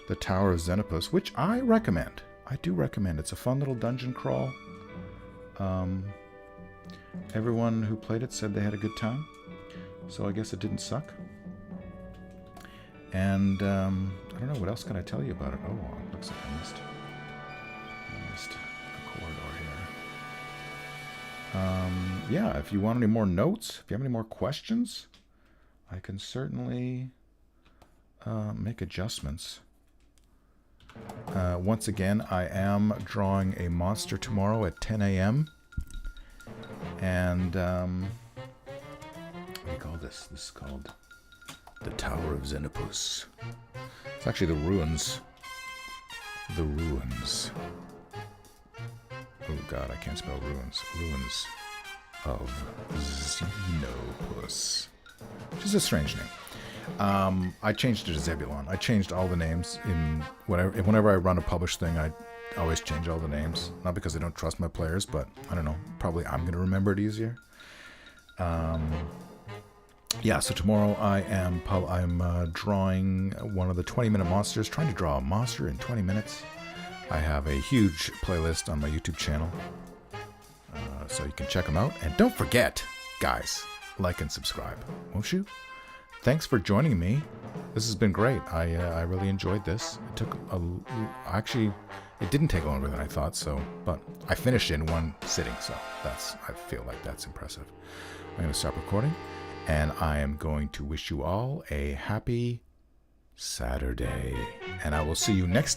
the Tower of Zenopus, which I recommend. I do recommend. It's a fun little dungeon crawl. Everyone who played it said they had a good time. So I guess it didn't suck. And I don't know, what else can I tell you about it? Oh, it looks like I missed a corridor here. Yeah, if you want any more notes, if you have any more questions, I can certainly make adjustments. Once again, I am drawing a monster tomorrow at 10 a.m. And what do you call this? This is called the Tower of Zenopus. It's actually the ruins. The ruins. Oh god, I can't spell ruins. Ruins of Zenopus. Which is a strange name. I changed it to Zebulon. I changed all the names in whenever I run a published thing. I always change all the names. Not because I don't trust my players, but I don't know. Probably I'm going to remember it easier. Yeah, so tomorrow I'm drawing one of the 20-minute monsters. Trying to draw a monster in 20 minutes. I have a huge playlist on my YouTube channel. So you can check them out. And don't forget, guys, like and subscribe, won't you? Thanks for joining me. This has been great. I really enjoyed this. It took actually, it didn't take longer than I thought. But I finished it in one sitting. So I feel like that's impressive. I'm going to stop recording, and I am going to wish you all a happy Saturday. And I will see you next time.